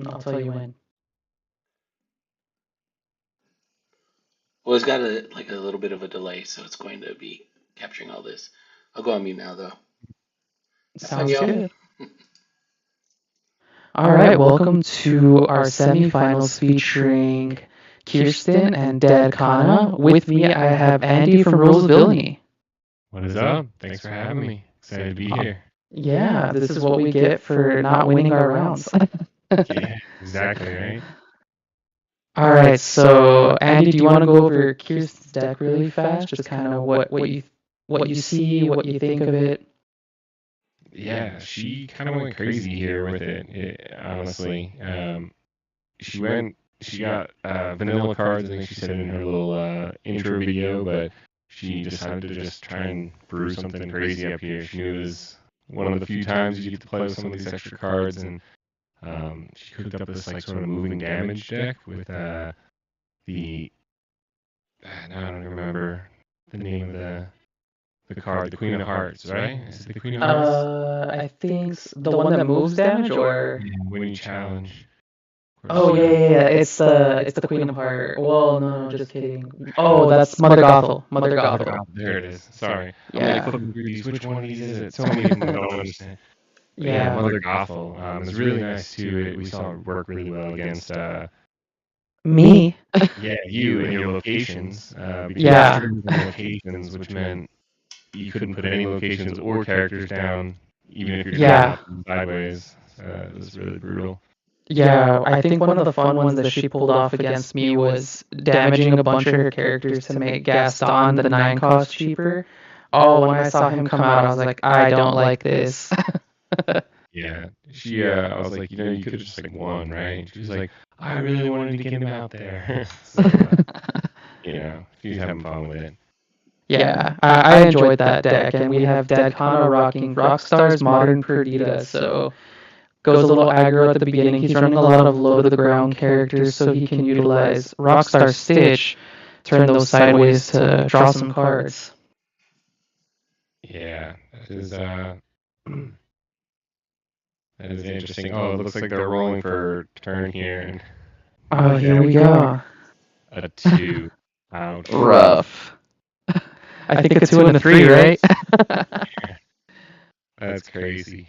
I'll tell you when. Well, it's got a little bit of a delay, so it's going to be capturing all this. I'll go on mute now, though. Have fun, Sounds y'all. good. All right, welcome to our semifinals featuring Kirsten and DADCANA. With me, I have Andy from Roseville. What is up? Thanks for having me. Excited to be here. Yeah, this is what we get for not winning our rounds. Yeah, exactly, right? All right, so Andy, do you want to go over Kirsten's deck really fast? Just kind of what you see, what you think of it. Yeah, she kind of went crazy here with it, honestly. She got vanilla cards, I think she said in her little intro video, but she decided to just try and brew something crazy up here. She knew it was one of the few times you get to play with some of these extra cards, and she cooked up this like sort of moving damage deck with the now I don't remember the name of the card, the Queen of Hearts, right? Is it the Queen of Hearts? I think the one that moves damage, or Yeah, when you challenge. oh yeah. It's the Queen of Heart. Well, no, just kidding. Oh, that's Mother Gothel. Mother Gothel. There it is. Sorry. I'm Yeah. like flipping through these. Which one of these is it? So many of them I don't understand. But yeah, Mother Gothel. It's really nice too. We saw it work really well against Me. yeah, you and your locations. Because Yeah. you turned into locations, which meant you couldn't put any locations or characters down, even if you're Yeah. down sideways. It was really brutal. Yeah, I think one of the fun ones that she pulled off against me was damaging a bunch of her characters to make Gaston the 9 cost cheaper. Oh, when I saw him come out, I was like, I don't like this. Yeah, she. I was like, you could have just like won, right? She was like, I really wanted to get him out there. So, she's having fun with it. Yeah, I enjoyed that deck, and we have DADCANA rocking Rockstar's Modern Perdita, so goes a little aggro at the beginning. He's running a lot of low to the ground characters, so he can utilize Rockstar Stitch, turn those sideways to draw some cards. Yeah, that is interesting. Oh, it looks like they're rolling for turn here. Oh, here we go. A 2. Ouch. Rough. I think a 2 and a 3, right? That's crazy.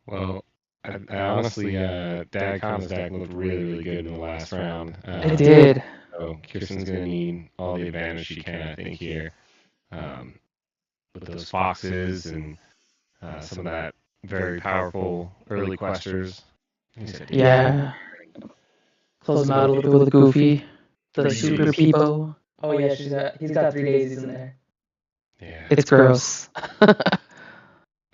Well, I honestly, DADCANA's deck looked really, really good in the last round. It did. So Kirsten's going to need all the advantage she can, I think, here. With those foxes and some of that very powerful early questers. Yeah. Close them out a little bit with Goofy. The Super Peepo. Oh yeah, he's got 3 daisies in there. Yeah. It's gross.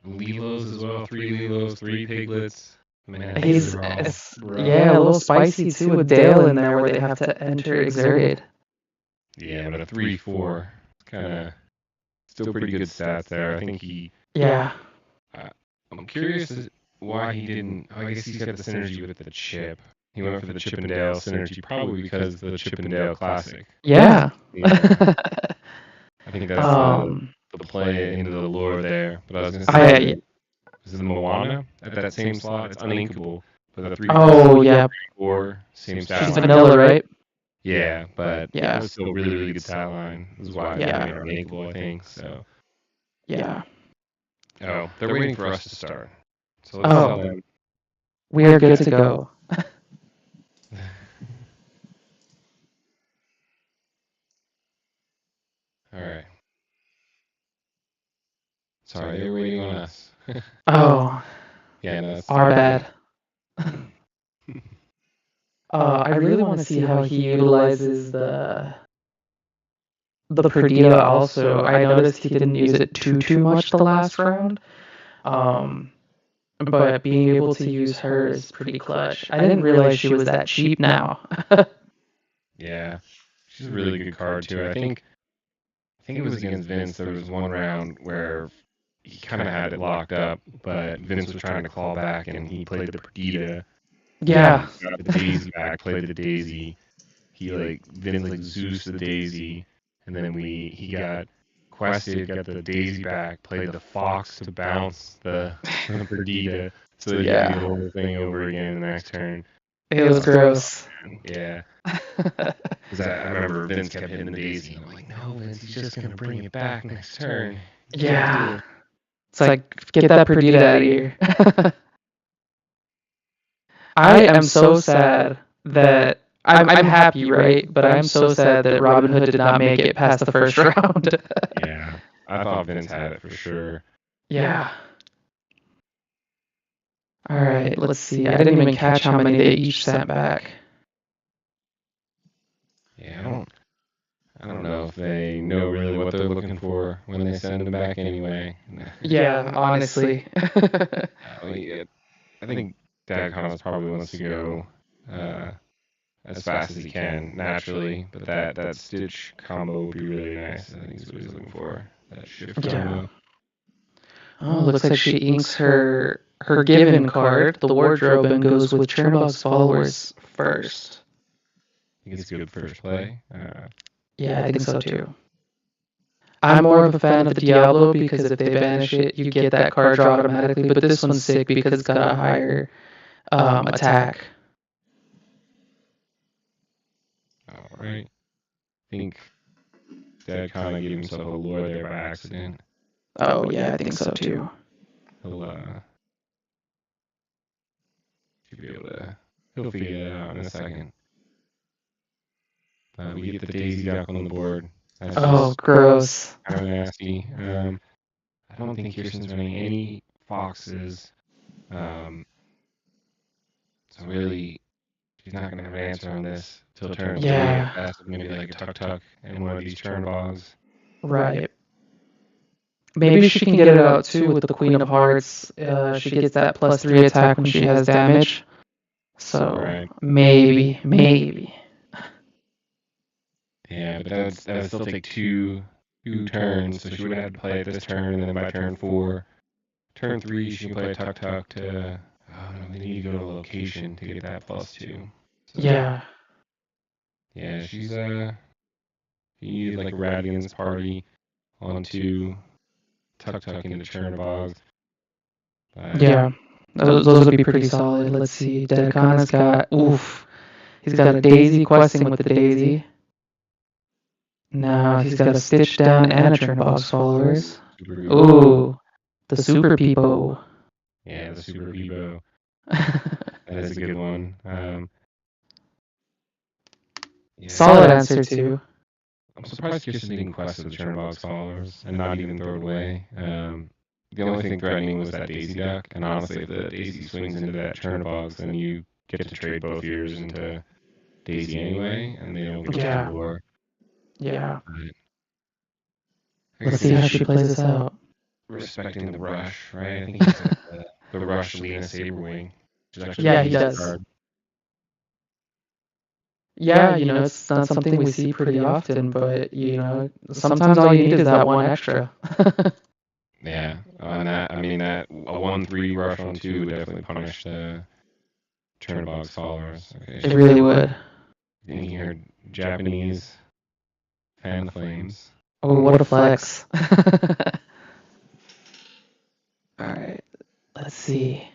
Lilos as well, 3 Lilos, 3 piglets. Man, He's a little spicy too with Dale in there where they have to enter Exerted. Yeah, but a 3/4, kind of still pretty good stats there. I think he. Yeah. I'm curious why he didn't. I guess he's got the synergy with the chip. He went for the Chip and Dale synergy, probably because of the Chip and Dale Classic. Yeah. I think that's the play into the lore there. But I was going to say, is it the Moana at that same slot? It's uninkable. But the 3 4 same stat line. She's vanilla, right? Yeah, but it was still a really, really good stat line. This is why it's made uninkable, I think. So. Yeah. Oh, they're waiting for us to start. So let's tell them. We are good to go. All right. Sorry, they're waiting on us. Oh. Yeah, no, that's our bad. I really want to see how he utilizes the Perdita also. I noticed he didn't use it too much the last round. But being able to use her is pretty clutch. I didn't realize she was that cheap now. Yeah. She's a really good card too. I think it was against Vince. There was one round where he kind of had it locked up, but Vince was trying to claw back, and he played the Perdita. Yeah. Got the Daisy back, played the Daisy. Vince Zeus the Daisy, and then he got requested, got the daisy back, played the fox to bounce the Perdita so that you could do the whole thing over again in the next turn. It was gross. Yeah. Because I remember Vince kept hitting the daisy. I'm like, no, Vince, he's just going to bring it back next turn. Yeah. It's like, get that Perdita out of here. I am so sad that I'm happy, right? But I'm so sad that Robin Hood did not make it past the first round. Yeah, I thought Vince had it for sure. Yeah. All right, let's see. I didn't even catch how many they each sent back. Yeah, I don't know if they know really what they're looking for when they send them back anyway. Yeah, honestly. I think DADCANA probably wants to go as fast as he can naturally, but that stitch combo would be really nice. I think is what he's looking for. That shift combo. Oh, looks like she inks her given card, the wardrobe, and goes with Chernobog's followers first. I think it's a good first play. Yeah, I think so too. I'm more of a fan of the Diablo because if they banish it, you get that card draw automatically, but this one's sick because it's got a higher attack. All right. I think DADCANA gave himself a lure there by accident. Oh, yeah, I think so too. He'll figure that out in a second. We get the daisy duck on the board. That's gross. Kind of nasty. I don't think Kirsten's running any foxes. So really, she's not going to have an answer on this till turn 3. That's maybe like a tuck and one of these Chernbogs. Right. Maybe she can get it out too with the Queen of Hearts. She gets that +3 attack when she has damage. So maybe. Yeah, but that would still take two turns, so she would have to play it this turn, and then by turn 4, turn 3, she can play a tuck to. Oh no, they need to go to a location to get that +2. So, yeah, she's you need like Radian's party onto tuck into Chernobyl. Yeah, those would be pretty solid. Let's see, DADCANA's got he's got a Daisy questing with the Daisy. Now he's got a Stitch Down and a Chernobog's followers. Ooh, the Super Peepo. Yeah, the Super Peepo. That is a good one. Solid answer too. I'm surprised Kirsten didn't quest with the Chernobog's followers and not even throw it away. The only thing threatening was that Daisy duck, and honestly, if the Daisy swings into that Chernobog's, then you get to trade both yours into Daisy anyway, and they don't get to lure. Yeah. Let's see how she plays this out. Respecting the rush, right? I think he's the rush Lena Sabrewing. He does. Yeah, it's not something we see pretty often, but, sometimes all you need is that one extra. Yeah, and that a 1/3 rush on 2 would definitely punish the Chernobog's followers. Okay, it really would. And you hear Japanese fan flames. Oh, what a flex. Alright, let's see.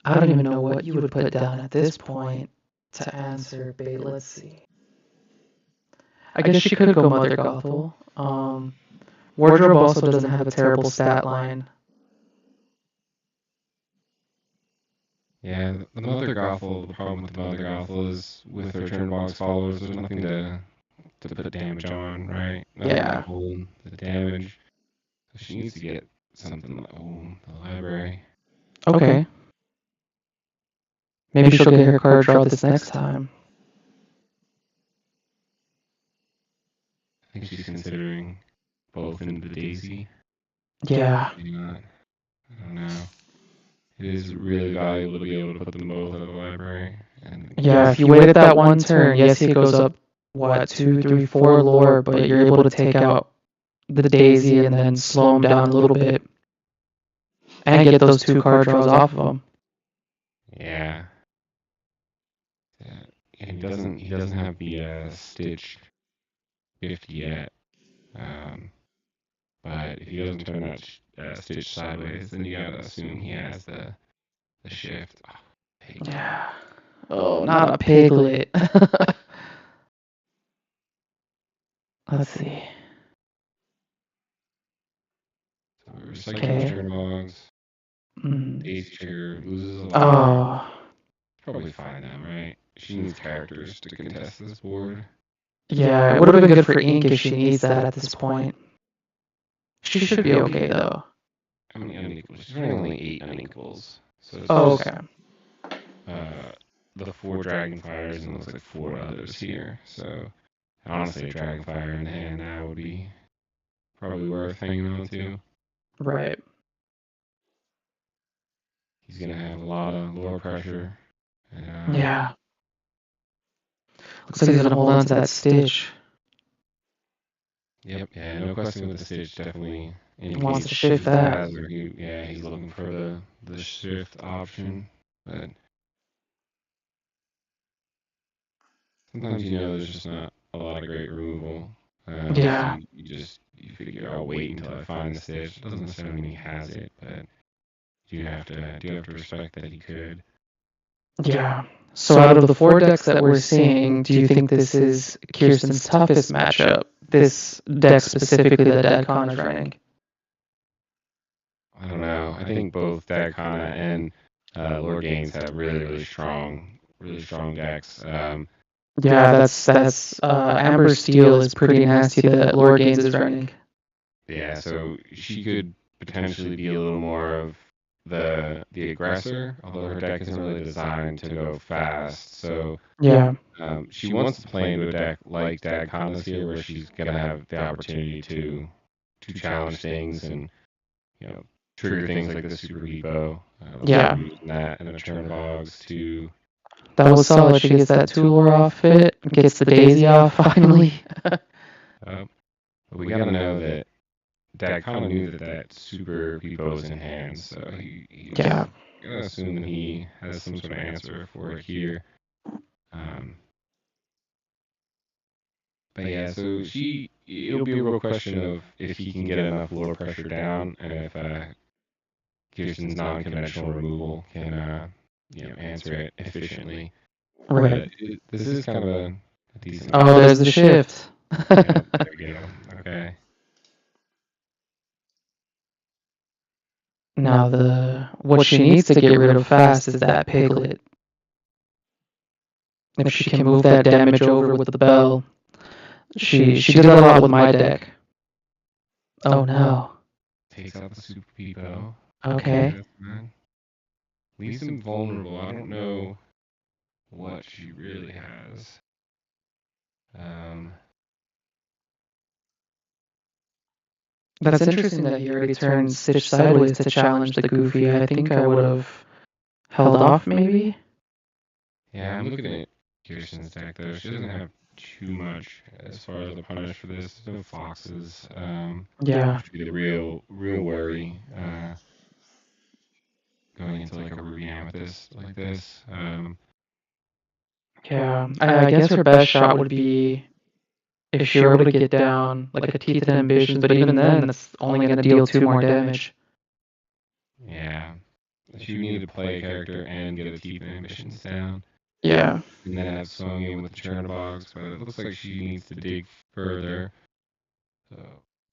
I don't even know what you would put down at this point to answer, but let's see. I guess she could go Mother Gothel. Wardrobe also doesn't have a terrible stat line. Yeah, the Mother Gothel, the problem with the Mother Gothel is with her Chernobog's followers, there's nothing to put damage on, right? Nothing to hold the damage. So she needs to get something like, the library. Okay. Maybe she'll get her card draw this next time. I think she's considering both into the Daisy. Yeah. Maybe not. I don't know. It is really valuable to be able to put them both in the library. Yeah, if you waited that one turn, yes, he goes up, 2, 3, 4 lore, but you're able to take out the Daisy and then slow him down a little bit. And get those 2 card draws off of him. Yeah. And he doesn't have the Stitch 50 yet. But if he doesn't turn that stitch sideways, then you gotta assume he has the shift. Oh, Yeah. Oh, not a piglet. Let's see. So recycling turn logs. Mm. Daisy Trigger loses a lot. Oh. Probably fine now, right? She needs characters to contest this board. Yeah, it would have been good for Ink if she needs that at this point. She should be okay, though. How many unequals? She's running only 8 unequals. So it's okay. The 4 Dragonfires and it looks like 4 others here. So honestly, a Dragonfire in the hand now would be probably worth hanging on to. Right. He's gonna have a lot of lore pressure. And, yeah. Looks like he's gonna hold on to that stitch. Yep. Yeah. No question with the stitch. Definitely. He wants to shift that. He's looking for the shift option, but sometimes there's just not a lot of great removal. Yeah. So you figure I'll wait until I find the stitch. It doesn't necessarily mean he has it, but you have to respect that he could. Yeah. So out of the 4 decks that we're seeing, do you think this is Kirsten's toughest matchup? This deck specifically that DADCANA is running? I don't know. I think both DADCANA and Lord Gaines have really strong decks. Yeah, that's Amber Steel is pretty nasty that Lord Gaines is running. Yeah, so she could potentially be a little more of the aggressor, although her deck isn't really designed to go fast. So yeah, she wants to play into a deck like DADCANA's here, where she's gonna have the opportunity to challenge things and trigger things like the Super Repo. Yeah. Using that and the turn logs to. That was solid. She gets that Tulor off it, gets the Daisy off finally. But we gotta know that DADCANA knew that Super Repo was in hand, so he Yeah. gotta assume that he has some sort of answer for it here. But yeah, so it'll be a real question of if he can get enough lore pressure down, and if Kirsten's non-conventional removal can answer it efficiently. Right. This is kind of a decent. Oh, there's the shift. Yeah, there we go. Okay. Now what she needs to get rid of fast is that piglet. If she can move that damage over with the bell, she did that a lot with my deck. Oh no. Takes out the Super Repo. Okay. Leaves him vulnerable. I don't know what she really has. That's interesting that he already turned Stitch sideways to challenge the Goofy. I think I would have held off, maybe? Yeah, I'm looking at Kirsten's deck, though. She doesn't have too much as far as the punish for this. There's no foxes. Yeah. Which would be the real worry going into like a Ruby Amethyst like this. Yeah, I guess her best shot would be if she were able to get down like a Teeth and Ambitions, but even then, that's only going to deal 2 more damage. Yeah. She needed to play a character and get a Teeth and Ambitions down. Yeah. And then have swung in with the Chernobyls, but it looks like she needs to dig further. So,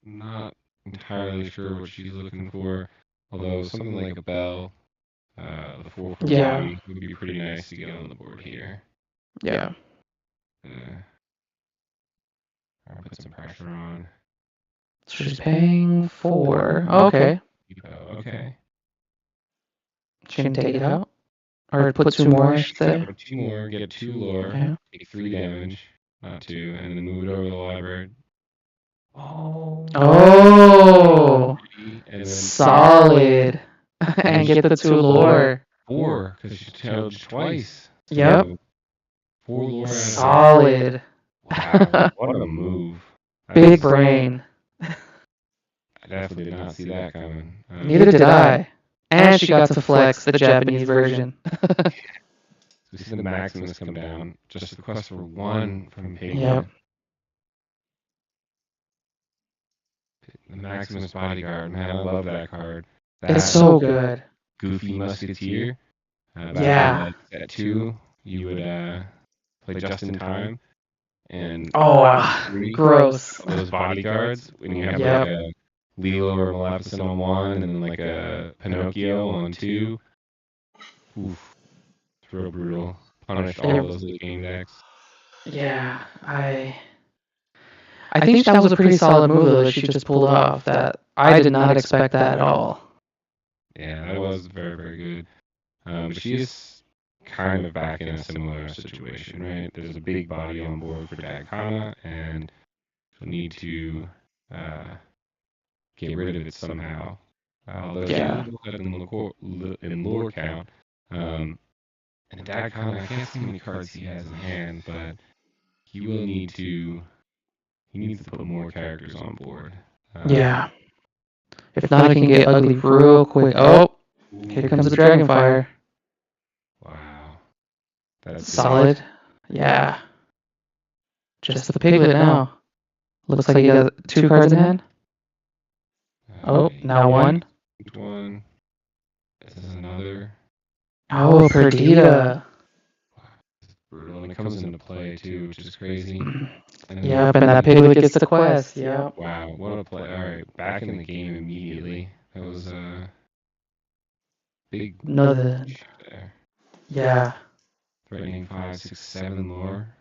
not entirely sure what she's looking for. Although something like a Bell, the 4/4 body would be pretty nice to get on the board here. Yeah. I'll put some pressure on. She's paying 4. Okay. Okay. She can take it out? Or put 2 more, I should say. Put 2 more, get 2 lore, take 3 damage, not 2, and then move it over to the library. Oh! Solid. And get the 2 lore. 4, because she challenged twice. Yep. So 4 lore. Solid. Wow, what a move. Big brain. I definitely did not see that coming. Neither did I. And she got to flex the Japanese version. We see the Maximus come down. Just the quest for 1 from Pigment. Yep. The Maximus Bodyguard, man, I love that card. It's so good. Goofy Musketeer. Yeah. At 2, you would play just in time. And Oh, 3, gross. those bodyguards, when you have Yep. like a Lilo or Maleficent on 1, and then like a Pinocchio on 2. Oof. It's real brutal. Punished all those late game decks. Yeah, I think that was a pretty solid move though that she just pulled off. That I did not expect that at all. Yeah, that was very, very good. But she is kind of back in a similar situation, right? There's a big body on board for DADCANA, and she'll need to get rid of it somehow. Although she Yeah. will have in lore count. And DADCANA, I can't see how many cards he has in hand, but he will need to. He needs to put more characters on board. Yeah. If not, it can get ugly real quick. Oh, here comes the Dragonfire. Wow. That's Solid. Yeah. Just the Piglet now. Looks like he got 2 cards in hand. Oh, now 1. One. This is another. Oh, Perdita. Brutal. And it comes into play too, which is crazy. Yep, and that Piglet gets the quest. Yep. Wow, what a play. Alright, back in the game immediately. That was a big Another. there. Yeah. Threatening 5, 6, 7 more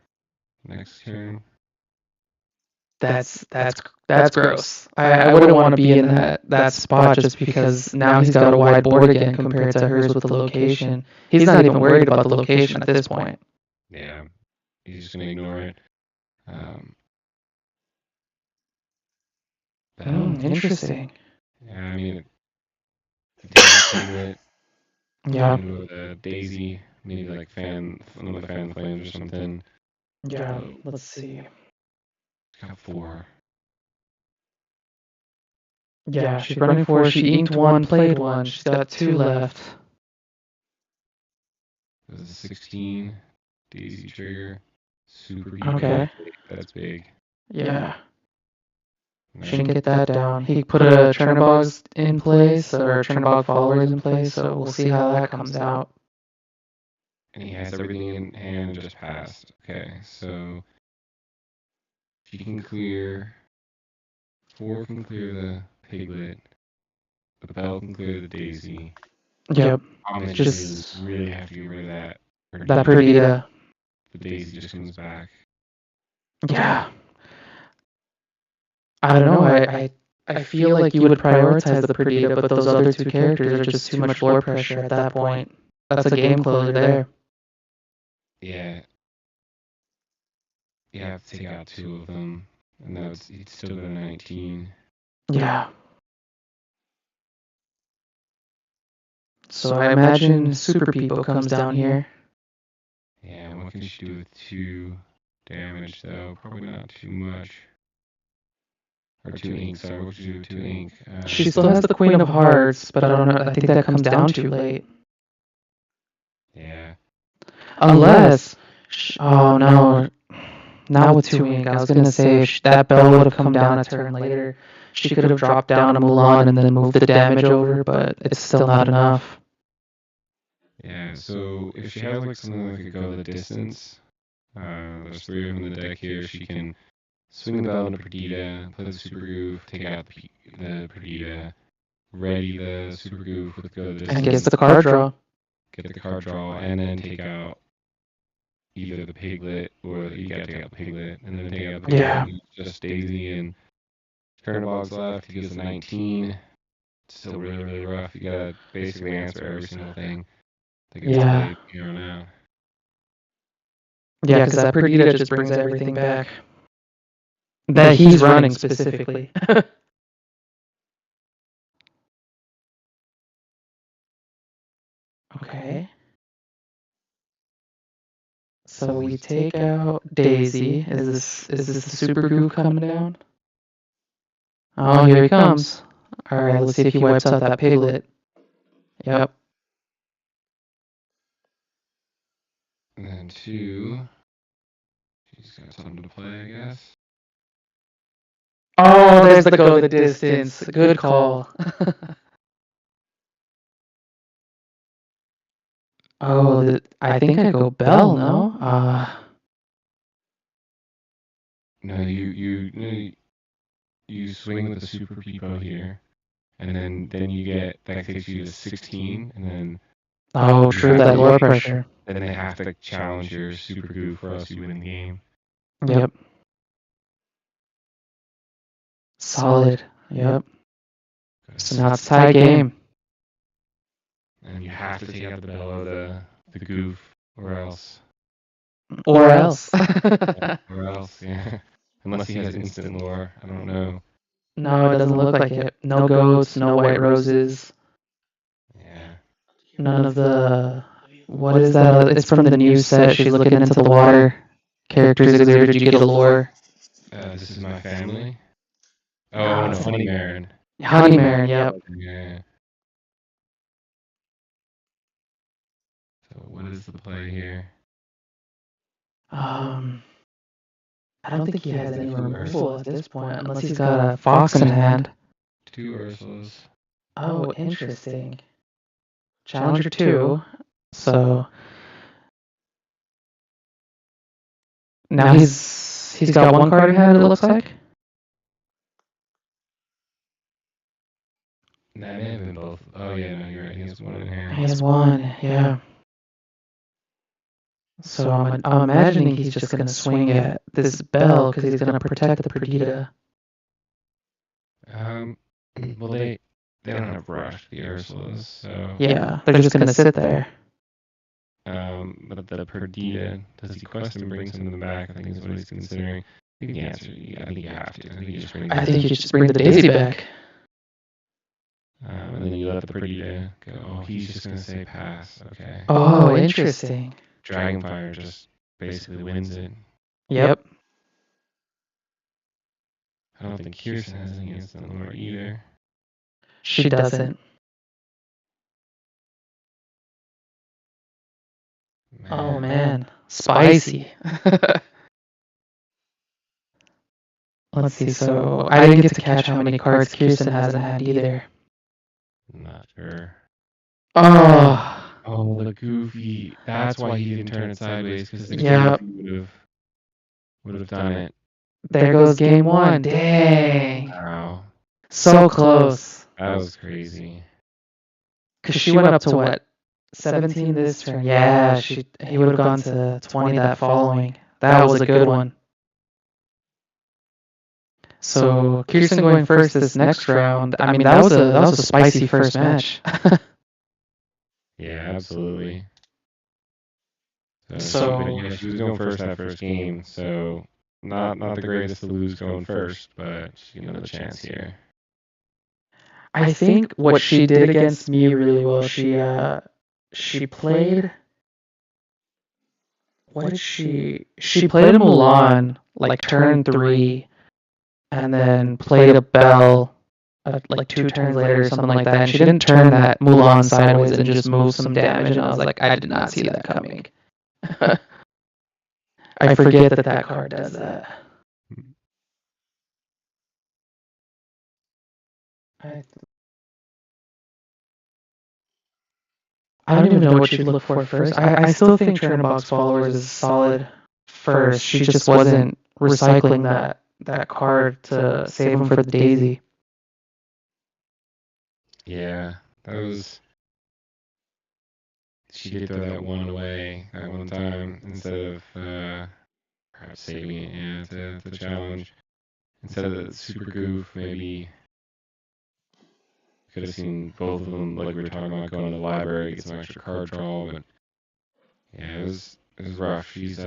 next turn. That's gross. I wouldn't want to be in that spot just because now he's got a wide board again compared to hers with the location. He's not even worried about the location at this point. Yeah, he's just gonna ignore it. Interesting. Yeah, I mean, it. Yeah. With a Daisy, maybe like one of the fan flames or something. Yeah. Let's see. Got 4. Yeah, she's running 4. She inked 1, played 1. She's got 2 left. This is a 16 Daisy trigger. Super deep. Okay. That's big. Yeah. She can get that down. He put a Chernobog's in place, or Chernobog followers in place, so we'll see how that comes out. And he has everything in hand just passed. Okay, so she can clear. 4 can clear the Piglet. The Belle can clear the Daisy. Yep. Just really have to get rid of that. That Perdita. The Daisy just comes back. Yeah. I don't know. I feel like you would prioritize the Perdita, but those other 2 characters are just too much lore pressure at that point. That's a game closer there. Yeah. You have to take out 2 of them, and he'd still go to 19. Yeah. So I imagine Super People comes down here. Yeah, what can she do with 2 damage, though? Probably not too much. Or 2 ink, sorry. What would you do with 2 ink? She still has the Queen of Hearts, but I don't know. I think that comes down too late. Yeah. Unless... Oh, no. Not with 2 ink. I was going to say if that Belle would have come down a turn later, she could have dropped down a Mulan and then moved the damage over, but it's still not enough. Yeah, so if she has like something that could go the distance, there's 3 of them in the deck here. She can swing the Belle into Perdita, play the Super Goof, take out the Perdita, ready the Super Goof with go the distance. And gets the card draw. Get the card draw, and then take out either the Piglet or you gotta take out the Piglet, and then take out the Piglet. Yeah. Just Daisy and Chernobog's left. He gets a 19. It's still really, really rough. You gotta basically answer every single thing that gets played here on out. Yeah, because that Perdita just brings everything back. That he's running specifically. Okay. So we take out Daisy. Is this the Super Goo coming down? Oh, here he comes. Alright, let's see if he wipes out that Piglet. Yep. And then 2. She's got something to play, I guess. Oh, there's the go the distance. Good call. I think I go Belle, no? No, you swing with the super peepo here, and then you get that takes you to 16, and then Oh, true, that lore pressure. then they have to challenge your super goof or else you win the game. Yep. Solid. Yep. So now it's a tie game. And you have to take out the Belle or the goof, or else. Or else. Or else, yeah. Unless he has instant lore, I don't know. No, it doesn't look like it. No goats, no white roses. Yeah. None of the... What is that? It's from the new set. She's looking into the water. Characters exhibited, you get a lore. This is my family. Oh, no, Honey Marin. Honey Marin, yep. Yeah. So what is the play here? I don't think he has any removal at this point, unless he's got a fox in hand. 2 Ursulas. Oh, interesting. Challenger 2. So now he's got one card in hand, it looks like. That may have been both. Oh yeah, no, you're right. He has one in hand. He has one, yeah. So I'm imagining he's just gonna swing at this Belle because he's gonna protect the Perdita. Well, they don't have rush, the Ursulas, so. Yeah, they're just gonna sit there. But the Perdita, does he quest and brings him to the back? I think is what he's considering. I think the answer, I think you have to. I think you just bring the Daisy back. And then you let the Perdita go. Oh, he's just gonna say pass. Okay. Oh, interesting. Dragonfire just basically wins it. Yep. I don't think Kirsten has any instant lore either. She doesn't. Man. Oh man, spicy. Let's see, so I didn't get to catch how many cards Kirsten has in hand either. Not sure. Oh, the goofy. That's why he didn't turn it sideways, because the goofy would have done it. There goes game 1. Dang. Wow. So close. That was crazy. Because she went up to what? 17 this turn. Yeah, he would have gone to 20 that following. That was a good one. So Kirsten going first this next round. I mean, that was a spicy first match. Yeah, absolutely. So yeah, she was going first that first game, so not the greatest to lose going first, but she's getting another chance here. I think what she did against me really well, she played. What did she played a Mulan like turn 3, and then played a Belle like 2 turns later or something like that. And she didn't turn that Mulan sideways and just move some damage. And I was like, I did not see that coming. I forget that card does that. I don't even know what she'd look for first. I still think Chernobog's Followers is solid first. She just wasn't recycling that card to save him for the Daisy. Yeah, that was... She did throw that one away that one time instead of perhaps saving it, to the challenge. Instead of the super goof, maybe could have seen both of them, like we were talking about, going to the library, get some extra card draw, but yeah, it was rough. She's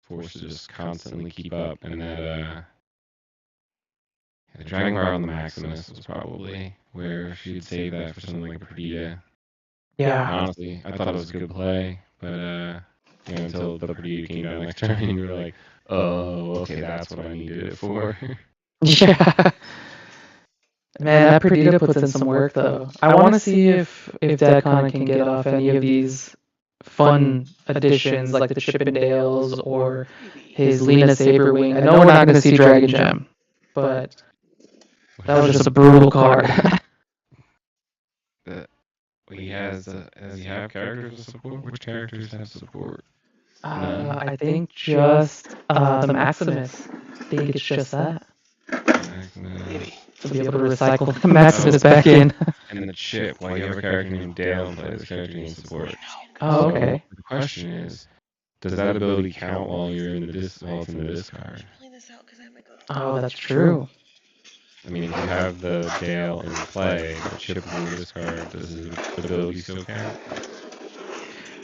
forced to just constantly keep up, and that the Dragonfire on the Maximus was probably where she'd save that for something like a Perdita. Yeah. Honestly, I thought it was a good play, but until the Perdita came down next turn, you were like, oh, okay, that's what I needed it for. Yeah. Man, that Perdita puts in some work, though. I want to see if DADCANA can get off any of these fun additions, like the Chippendales or his Lena Sabrewing. I know we're not going to see Dragon Gem, but that was just a brutal card. He has. Does he have characters with support? Which characters have support? I think just the Maximus. I think it's just that. Maybe. To be able to recycle the Maximus back in. And the chip, while you have a character named Dale and play this character needs support. Oh, okay. So the question is, does that ability count while you're in the discard? Oh, that's true. I mean, if you have the Dale in play, the chip is in the discard, does the ability still count?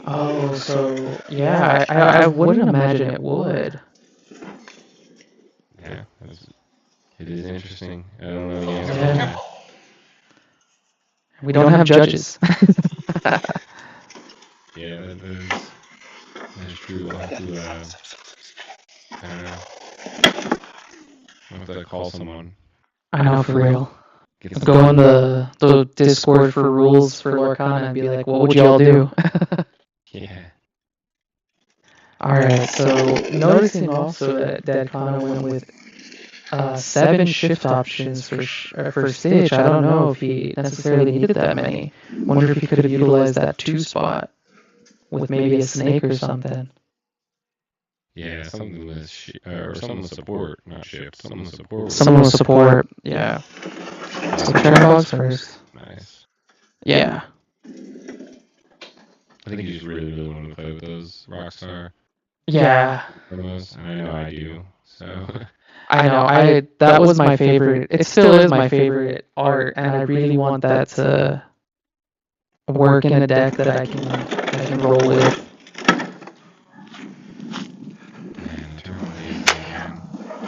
Oh, so yeah, I wouldn't imagine it would. Yeah, it is interesting. I don't know the answer to Yeah. that. We don't have judges. Yeah, that's true. I'll have to, I don't know. I'll have to call someone. I know, for real. Get some- Go in the Discord for rules for Lorcana and be like, what would y'all do? Yeah. Alright, so noticing also that DADCANA went with 7 shift options for Stitch. I don't know if he necessarily needed that many. Wonder if he could have utilized that 2 spot with maybe a snake or something. Yeah, something with or something with support, not shift. Something with support. Someone with support, yeah. So turn box first. Nice. Yeah. I think you just really want to play with those Rockstar Yeah. promos. And I know I do. So. I know. That was my favorite. It still is my favorite art, and I really want that to work in a deck that I can roll with. Man, the turn is again.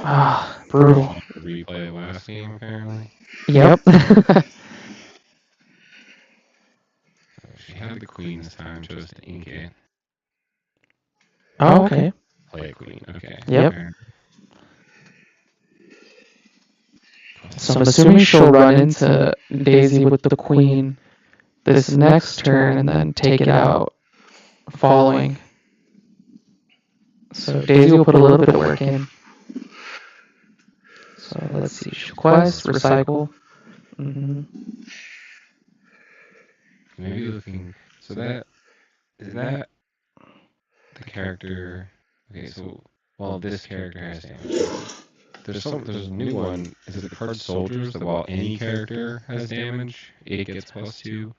Ah, brutal. Replay the last game apparently. Yep. She had the queen this time, chose to ink it. Oh, okay. Play a queen. Okay. Yep. Okay. So I'm assuming she'll run into Daisy with the queen this next turn and then take it out following. So Daisy will put a little bit of work in. So let's see. She'll quest, recycle. Maybe looking. So that is that the character. Okay, so while this character has damage, there's a new one. Is it the card soldiers that while any character has damage, it gets +2?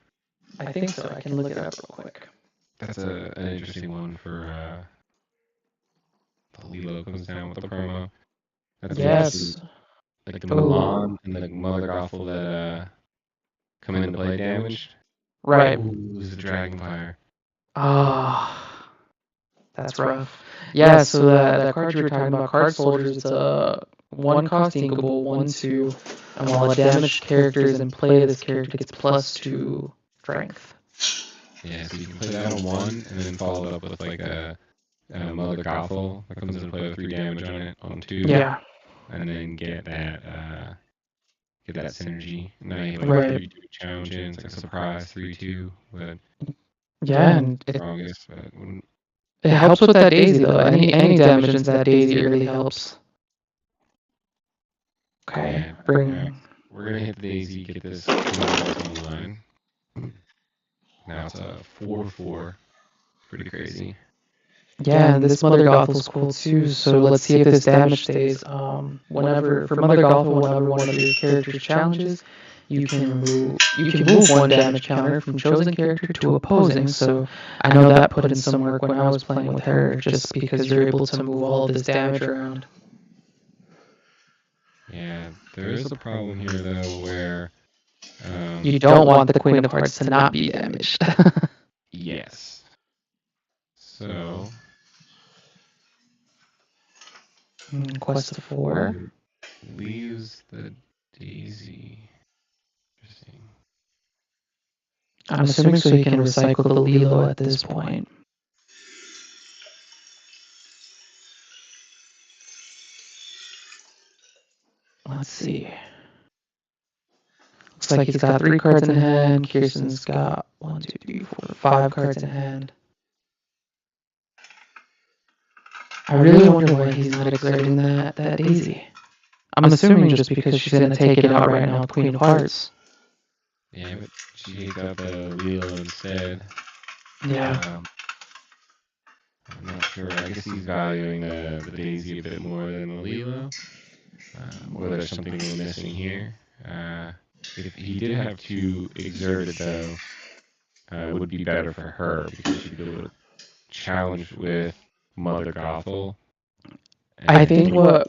I think so. I can look it up real quick. That's an interesting one for the Lilo comes down with the promo. That's Yes. like the Milan and the Mother Gothel that come into play damaged. Right. Lose the Dragonfire. Ah, that's rough. Yeah, so that card you were talking about, Card Soldiers, it's a 1 cost inkable, 1/2, and while a damaged character is in play, this character gets +2 strength. Yeah, so you can play that on 1 and then follow it up with like a Mother Gothel that comes into play with 3 damage on it on 2. Yeah. And then get that synergy. Now you have Right. 3-2 challenge in. It's like a surprise 3-2, but Yeah, and strongest. But it helps with that Daisy though. Any damage into that Daisy really helps. Okay, yeah, we're gonna hit the Daisy, get this online. Now it's a 4/4. Pretty crazy. Yeah, and this Mother Gothel's cool too, so let's see if this damage stays. Whenever, for Mother Gothel, whenever one of your characters challenges, you can move 1 damage counter from chosen character to opposing, so I know that put in some work when I was playing with her, just because you're able to move all of this damage around. Yeah, there is a problem here though where you don't want the Queen of Hearts to not be damaged. Yes. So Quest of 4. Leaves the Daisy. Interesting. I'm assuming so he can recycle the Lilo at this point. Let's see. Looks like he's got 3 cards in hand. Kirsten's got 1, 2, 3, 4, 5 cards in hand. I really wonder why he's not exerting that Daisy. I'm assuming just because she's gonna take it out right now with Queen of Hearts. Yeah, but she takes out the Lilo instead. Yeah. I'm not sure. I guess he's valuing the Daisy a bit more than the Lilo. Or there's something we're missing here. If he did have to exert it, though, it would be better for her because she'd be able to challenge with Mother Gothel. I think what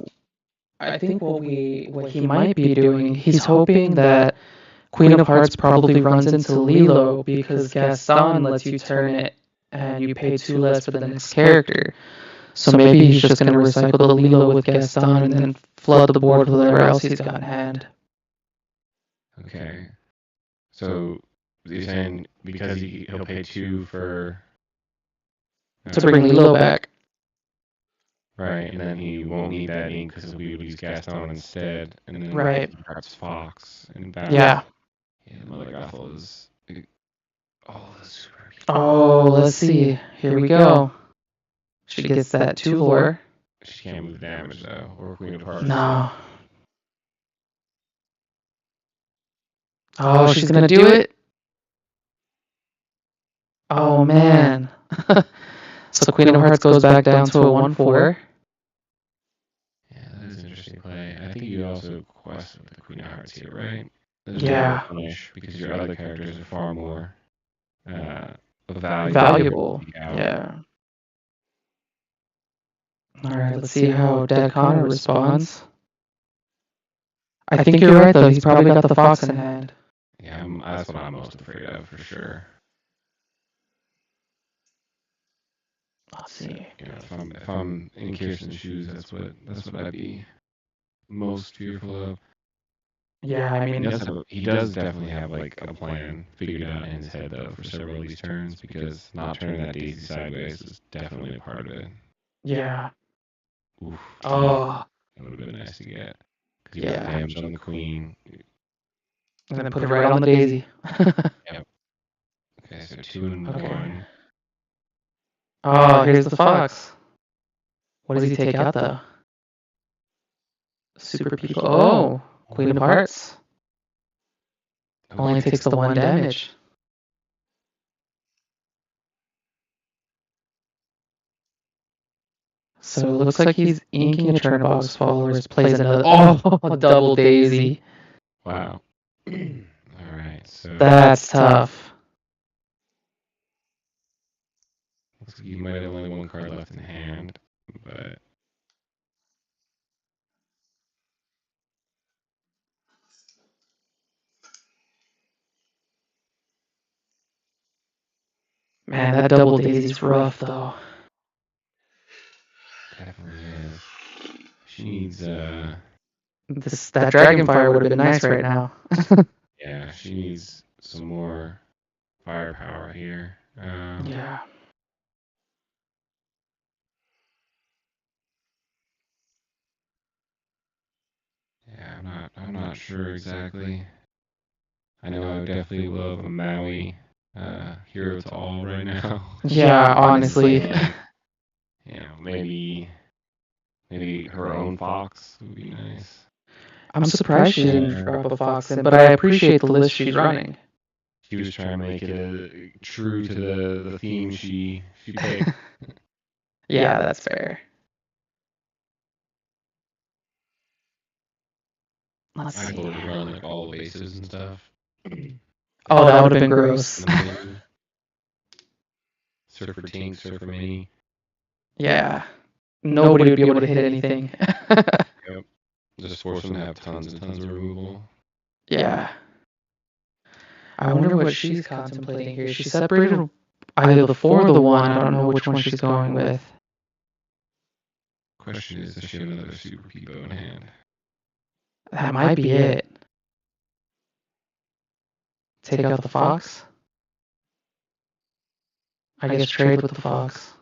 he might be doing, he's hoping that Queen of Hearts probably runs into Lilo because Gaston lets you turn it and you pay 2 less for the next character. So maybe he's just gonna recycle the Lilo with Gaston and then flood the board with whatever else he's got in hand. Okay. So you're saying because he'll pay 2 for To bring Lilo back. right, and then he won't need that ink because we would use Gaston instead, and then Right. perhaps Fox and Batman. Yeah. Yeah, Mother Gothel is the super. Oh, let's see. Here we go. She gets that 2 lore. She can't move damage though, or Queen of Hearts. No. Oh, she's gonna do it? Oh, man. So Queen of Hearts goes back down to a 1/4. Yeah, that is an interesting play. I think you also quest with the Queen of Hearts here, right? Yeah. Punish because your other characters are far more Valuable. Yeah. Alright, let's see how DADCANA responds. I think you're right, though. He's probably got the Fox in hand. Yeah, that's what I'm most afraid of, for sure. Let's see. You know, if I'm in Kirsten's shoes, that's what I'd be most fearful of. Yeah, I mean, he does definitely have like a plan figured out in his head though for several of these turns because not turning that Daisy sideways is definitely a part of it. Yeah. Oof. Oh. That would have been nice to get. Because you got damage on the Queen. And then put it right on the Daisy. Yep. Okay, so 2 and 1. Oh, here's the Fox. What does he take out, though? Super people. Oh, Queen of Hearts. Only takes the 1 damage. So it looks like he's inking a turn of Box followers, plays another. Oh, a double Daisy. Wow. Alright, so. That's tough. Looks like you might have only 1 card left in hand, but. Man, that double Daisy's rough, though. Definitely is. She needs, that Dragonfire would have been nice right now. Yeah, she needs some more firepower here. Yeah. Yeah, I'm not sure exactly. I know I would definitely love a Maui hero to all right now. Yeah, honestly. Maybe her own Fox would be nice. I'm surprised she didn't drop a Fox in, but I appreciate the list she's running. She was trying to make it true to the theme she picked. Yeah, that's fair. Let's see. I would run like all the bases and stuff. Oh, that would have been gross. Surfer Tink, Surfer Mini. Yeah. Nobody would be able to hit anything. Yep. Just force them to have tons and tons of removal. Yeah. I wonder what she's contemplating here. She separated either the 4 or the 1. I don't know which one she's going with. Question is, does she have another Super Peepo in hand? That might be it. Take out the Fox? I guess trade with the Fox.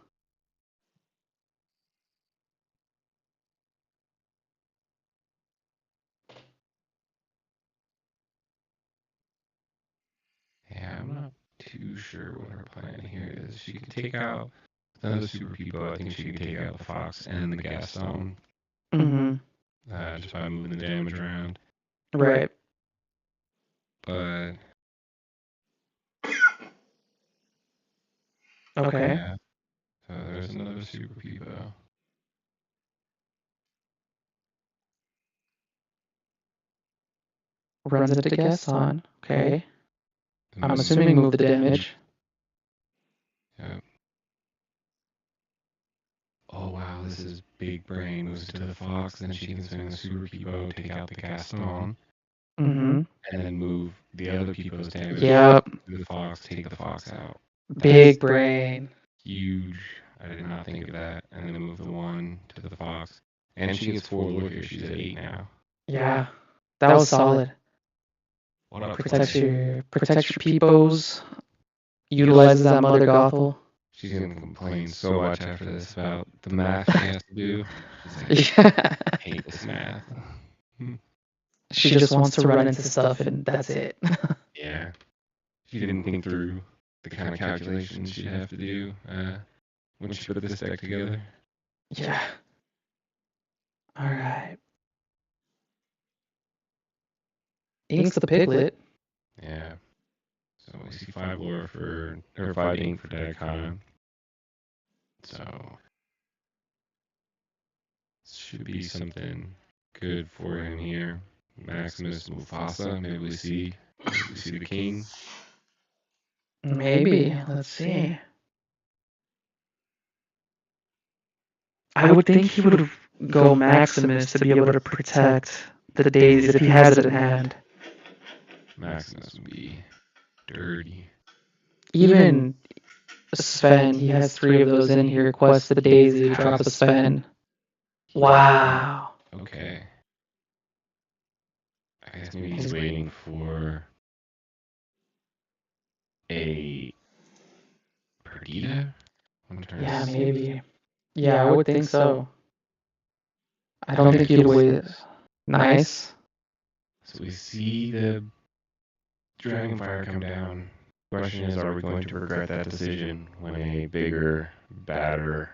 Yeah, I'm not too sure what her plan here is. She could take out another Super Peepo. I think she could take out the Fox and the Gaston. Mm-hmm. just by moving the damage around. Right. But Okay. yeah, so there's another Super Peepo. Runs it to Gaston. Okay. And I'm this- assuming move the damage. Yeah. Oh wow, this is big brain. Moves it to the Fox, then she can swing the Super Peepo, take out the Gaston, Mm-hmm. and then move the other Peepo's damage Yep. to the Fox, take the Fox out. Big brain. Huge. I did not think of that. And then move the 1 to the Fox. And she gets 4 lore here. She's at 8 now. Yeah. That was solid. What up? Protects your peepos. Utilizes that Mother Gothel. She's gonna complain so much after this about the math she has to do. She's like, I hate this math. She just wants to run into stuff and that's it. Yeah. She didn't think through the kind of calculations she'd have to do when she put this deck together. Yeah. Alright. Inks the Piglet. Yeah. So we see 5 lore or 5 ink for DADCANA. So should be something good for him here. Maximus Mufasa, maybe we see the king. Maybe. Let's see. I would think he would go Maximus to be able to protect the daisies if he has it in hand. Maximus would be dirty. Even Sven, he has 3 of those in. He requests the daisy to drop a Sven. Wow. Okay. I guess maybe he's waiting for a Perdita? Yeah, maybe. Yeah, I would think so. I don't think he'd wait. Nice. So we see the Dragonfire come down. Question is, are we going to regret that decision when a bigger, badder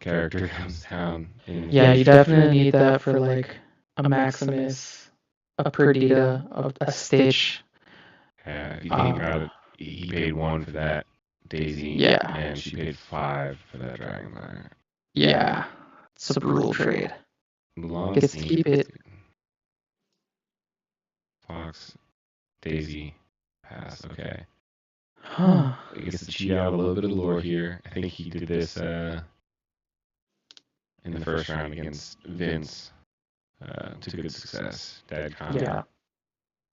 character comes down? Yeah, you definitely need that for like a Maximus, a Perdita, a Stitch. If you think about it, he paid 1 for that Daisy, Yeah. and she paid 5 for that Dragonfire. Yeah, it's a brutal trade. Mulan Gets to keep it. Fox, Daisy, pass. Okay. Huh. He gets to cheat out a little bit of lore here. I think he did this in the first round against Vince to good success. DADCANA.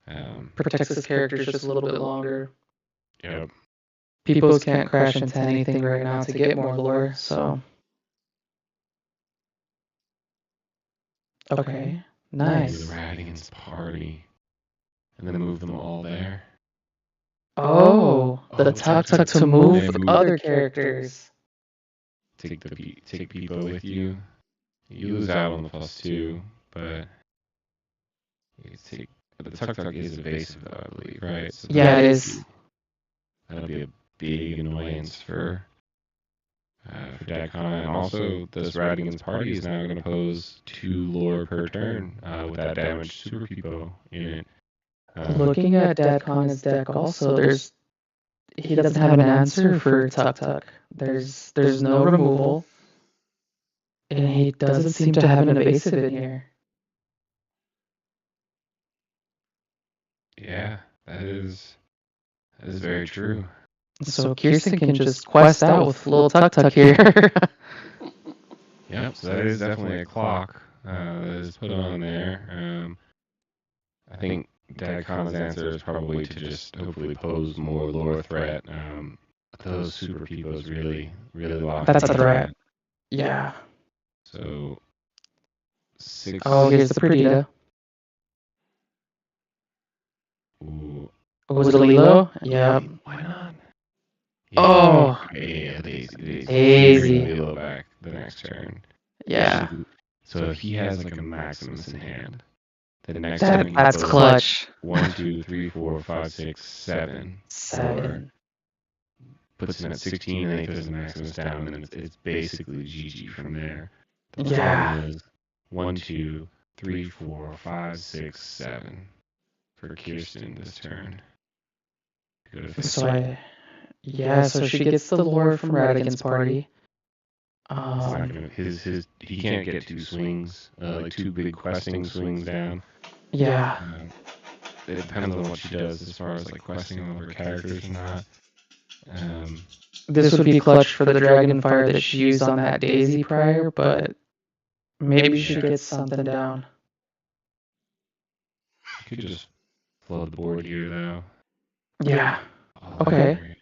Yeah. Protects his characters just a little bit longer. Yep. Peoples can't crash into anything right now to get more lore, so. Okay. Nice. The Radigan's party. And then move them all there. Oh, the tuck to move other characters. Take Peepo with you. You lose out on the +2, but the tuck is evasive though, I believe, right? So yeah, it is. That'll be a big annoyance for DADCANA, and also this Radigan's party is now going to pose 2 lore per turn with that damaged Super Peepo in it. Looking at DADCANA's deck also, he doesn't have an answer for Tuck. There's no removal, and he doesn't seem to have an evasive in here. Yeah, that is very true. So Kirsten can just quest out with little Tuck here. Yep, so that is definitely a clock that is put on there. I think DADCANA's answer is probably to just hopefully pose more lore threat. Those Super Peepos really lock. That's a threat. Yeah. So 6. Oh, here's the Perdita. Ooh. Was it a Lilo? Yeah. Why not? Yeah. Oh. Yeah, Daisy. Daisy. Lilo back the next turn. Yeah. So if he has like a Maximus in hand, the next that's clutch. 1, 2, 3, 4, 5, 6, 7. 7. Puts him at 16, and then he puts the Maximus down, and then it's basically GG from there. The Yeah. problem is 1, 2, 3, 4, 5, 6, 7 for Kirsten this turn. Go to face. So she gets the lore from Radigan's party. It's not gonna, he can't get 2 swings, like 2 big questing swings down. Yeah. It depends on what she does as far as like questing all of her characters or not. This would be clutch for the Dragonfire that she used on that Daisy prior, but maybe she gets something down. You could just flood the board here, though. Yeah. Okay.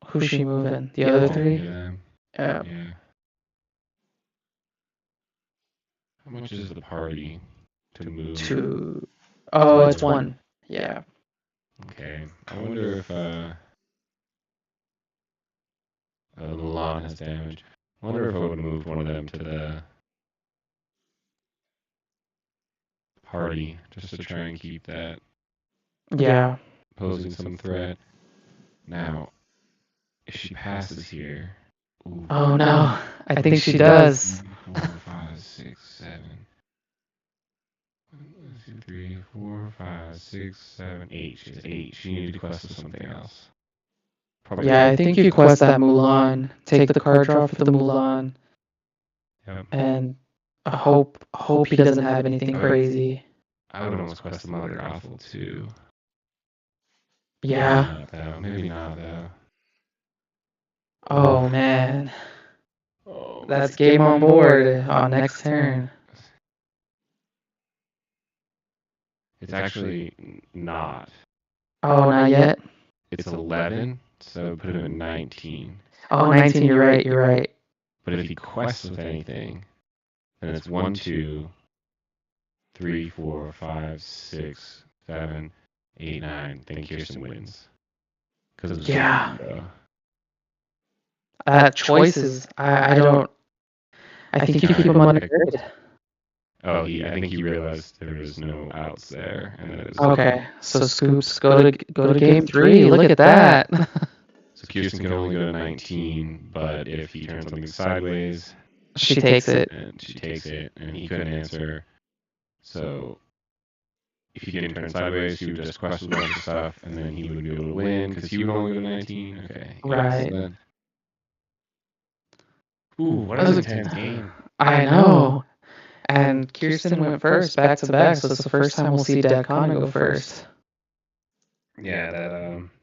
Who's she moving? The other 3? Yeah. Yeah. How much is the party to move? 2. Oh, it's 1. Yeah. Okay. I wonder if Mulan has damage. I wonder if I would have moved one of them to the party just to try and keep that posing some threat. Now, if she passes here... Ooh, oh no, I think she does. 4, 5, 6, 7. 1, 2, 3, 4, 5, 6, 7, 8. She has 8. She needed to quest with something else. Probably I think you quest that Mulan, take the card draw for the Mulan, and hope he doesn't have anything crazy. I would almost quest the Mother Gothel too. Yeah. Maybe not though. Oh man. That's game on board on next turn. It's actually not. Oh, not yet? It's 11, so put him at 19. Oh, 19, you're right. But if he quests with anything, then it's 1, 2, 3, 4, 5, 6, 7, 8, 9. Then Kirsten wins. Because of the choices. I don't. I think you keep him under grid. Oh, I think he realized there was no outs there, and then it was okay. So Scoops, go to game 3. Look at that. So Kirsten can only go to 19, but if he turns something sideways, she takes it. And she takes it, and he couldn't answer. So if he didn't turn sideways, she would just question a bunch of stuff, and then he would be able to win because he would only go to 19. Okay. Right. So ooh, what an intense game. I know. And Kirsten went first, back to back, so it's the first time we'll see DADCANA go first. Yeah,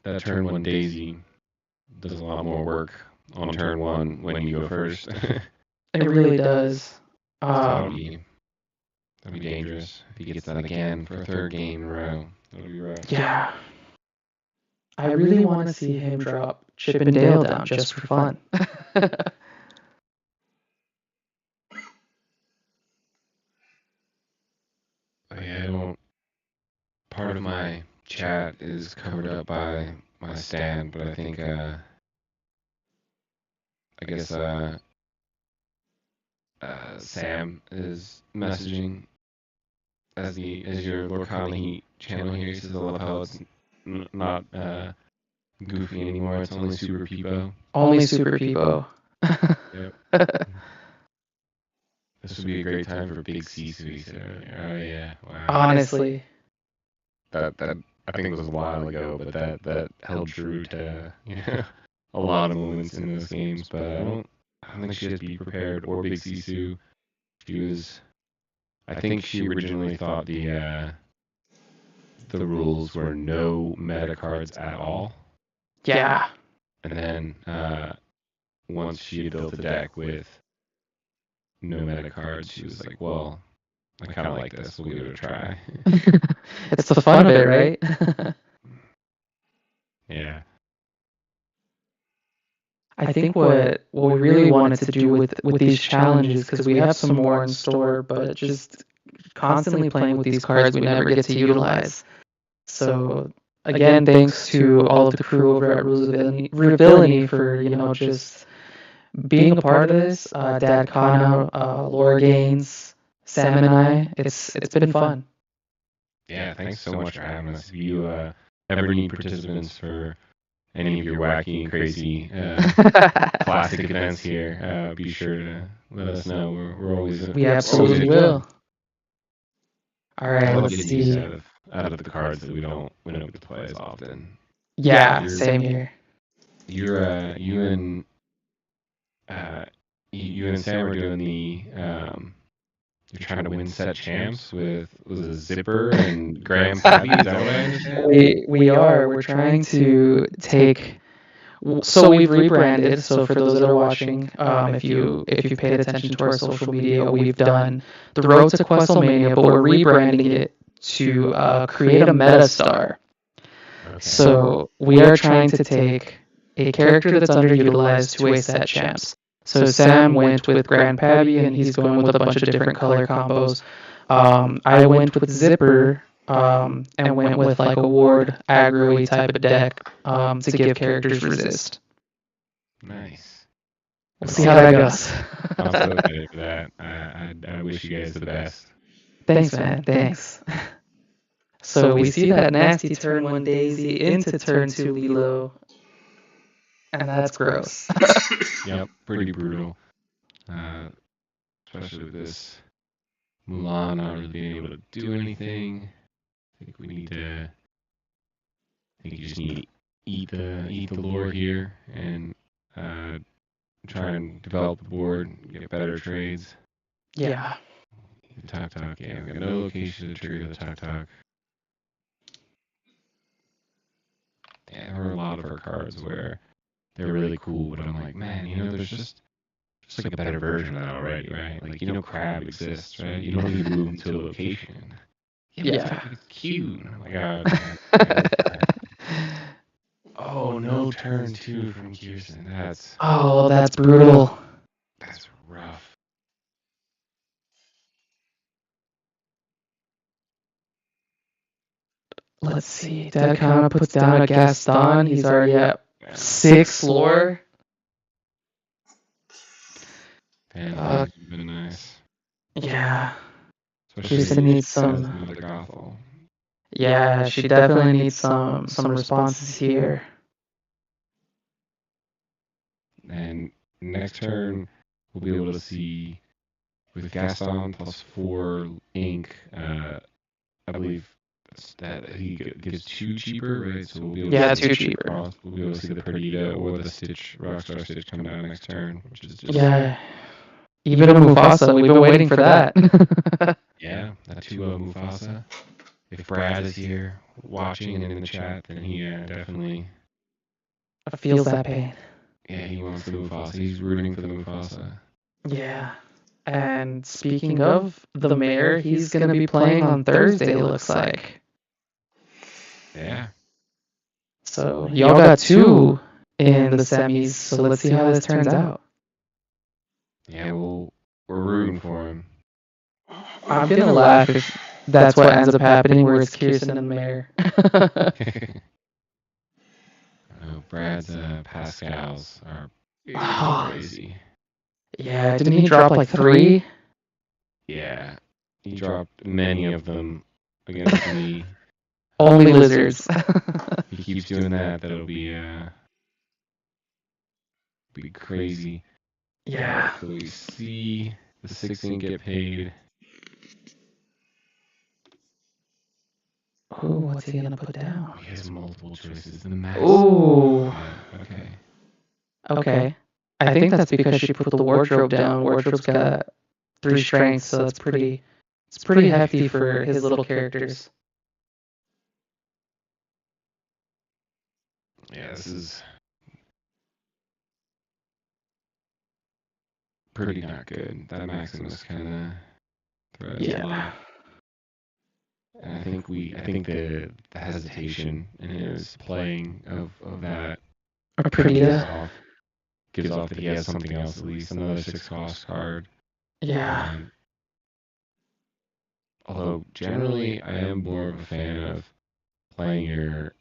that turn 1 Daisy does a lot more work on turn 1 when you go first. It really does. That'd be dangerous if he gets that again for a 3rd game in a row. That'll be rough. Yeah. I really want to see him drop Chip and Dale down just for fun. Part of my chat is covered up by my stand, but I think Sam is messaging as your Lorcana channel here. He says, I love how it's not goofy anymore. It's only Super Peepo. Only Super Peepo. Yep. This would be a great time for Big Sisu. Oh yeah, wow. Honestly. That I think it was a while ago, but that held true to a lot of moments in those games. But I don't think she has Be Prepared or Big Sisu. I think she originally thought the rules were no meta cards at all. Yeah. And then once she had built a deck with no meta cards, she was like, well, I kind of like this. We'll give it a try. It's the fun of it, right? Yeah. I think what we really wanted to do with these challenges, because we have some more in store, but just constantly playing with these cards we never get to utilize. So again, thanks to all of the crew over at Rules-of-Villainy for just being a part of this. DADCANA, Laura Gaines, Sam and I. It's been fun. Yeah, thanks so much for having us. If you ever need participants for any of your wacky and crazy classic events here, be sure to let us know. We're always We absolutely will. All I right, love let's getting use see. out of the cards that we don't get to play as often. Yeah, same here. You and Sam are doing the you're trying to win set champs with was it Zipper and Graham Pappy? Is that what I understand? We are. We're trying to take. So we've rebranded. So for those that are watching, if you've paid attention to our social media, we've done the Road to Questlmania, but we're rebranding it to create a meta star. Okay. So we are trying to take a character that's underutilized to a set champs. So Sam went with Grand Pabby, and he's going with a bunch of different color combos. I went with Zipper, and went with like a ward aggro-y type of deck to give characters resist. Nice. We'll see how that goes. I'm so excited for that. I wish you guys the best. Thanks, man. Thanks. So we see that nasty turn 1 Daisy into turn 2 Lilo, and that's gross. Yep, pretty brutal. Especially with this Mulan not really being able to do anything. I think we need to. I think you just need to eat the lore here and try and develop the board, get better trades. Yeah. The Tok Tok, yeah, we got no location to trigger the Tok Tok. Yeah, there are a lot of our cards where they're really cool, but I'm like, man, there's just like a better version of that already, right? Like, Crab exists, right? You don't need to move to a location. Yeah. It's cute. Oh my god. Oh, no turn 2 from Kirsten. That's brutal. That's rough. Let's see. DADCANA puts down a Gaston. He's already at 6 lore. That's been nice. Yeah. Especially Kirsten needs some. Another Gothel. Yeah, she definitely needs some responses here. And next turn, we'll be able to see with Gaston plus 4 ink. I believe that he gives 2 cheaper, right? So we'll be able to see 2 cheaper. We'll be able to see the Perdita or the Stitch, Rockstar Stitch come down next turn, which is just even a Mufasa. We've been waiting for that. Yeah, that 2 Mufasa. If Brad is here watching and in the chat, then he definitely feels that pain. Yeah, he wants the Mufasa. He's rooting for the Mufasa. Yeah. And speaking of the mayor, he's going to be playing on Thursday, it looks like. Yeah. So y'all got 2 in the semis, so let's see how this turns out. Yeah, we're rooting for him. I'm going to laugh if that's what ends up happening, where it's Kirsten and the mayor. Brad's Pascals are crazy. Yeah, didn't he drop like 3? Yeah, he dropped many of them against me. Only lizards. He keeps doing that. That'll be crazy. Yeah. So we see the 6 ink get paid. Ooh, what's he gonna put down? He has multiple choices. The max. Ooh. Okay. Okay. I think that's because she put the wardrobe down. Wardrobe's got 3 strengths, so it's pretty hefty for his little characters. Yeah, this is pretty not good. That Maximus kind of threats a lot. And I think the hesitation in his playing of that gives off that he has something else, at least another 6 cost card. Yeah. Although generally I am more of a fan of playing your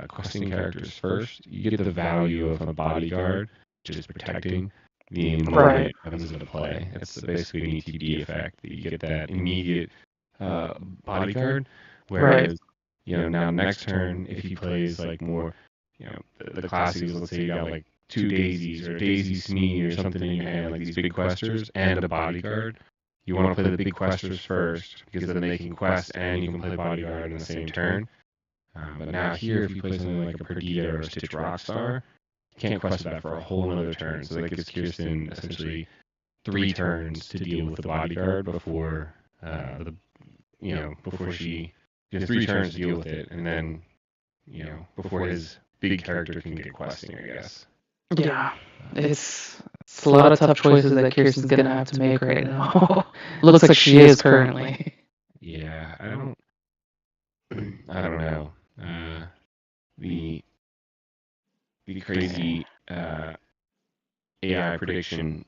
questing characters first. You get the value of a bodyguard just protecting the moment it comes into play. It's basically an ETB effect. You get that immediate bodyguard. Whereas, now next turn, if he plays like more the classics. Let's say you got like 2 daisies or a daisy smee or something in your hand, like these big questers and a bodyguard. You want to play the big questers first because then they can quest and you can play bodyguard in the same turn. But now here, if you play something like a Perdita or a Stitch Rockstar, you can't quest that for a whole another turn. So that gives Kirsten essentially 3 turns to deal with the bodyguard before before she has 3 turns to deal with it, and then before his big character can get questing, I guess. Yeah, it's a lot of tough choices that Kirsten's gonna have to make right now. Looks like she is currently. Yeah, I don't know. The crazy AI prediction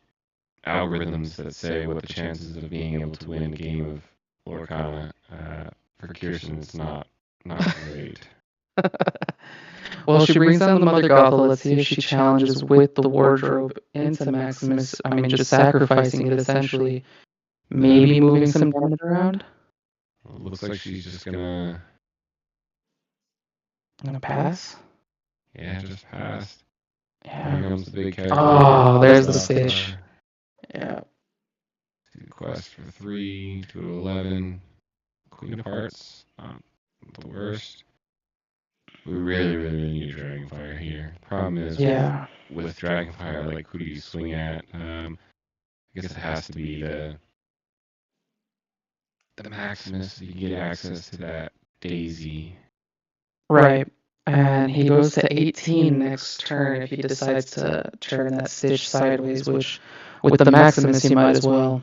algorithms that say what the chances of being able to win a game of Lorcana for Kirsten is not great. Well, she brings down the Mother Gothel. Let's see if she challenges with the wardrobe into Maximus. I mean, just sacrificing it essentially. Maybe moving some damage around. Well, it looks like she's just gonna Pass. Yeah, just passed. Yeah. Here comes the big character. Oh, there's the Stitch. Yeah. Quest for 3 to 11. Queen of Hearts, not the worst. We really need Dragonfire here. Problem is, with Dragonfire, like, who do you swing at? I guess it has to be the Maximus, so you can get access to that Daisy. Right. And he goes to 18 next turn if he decides to turn that Stitch sideways, which with the Maximus he might as well.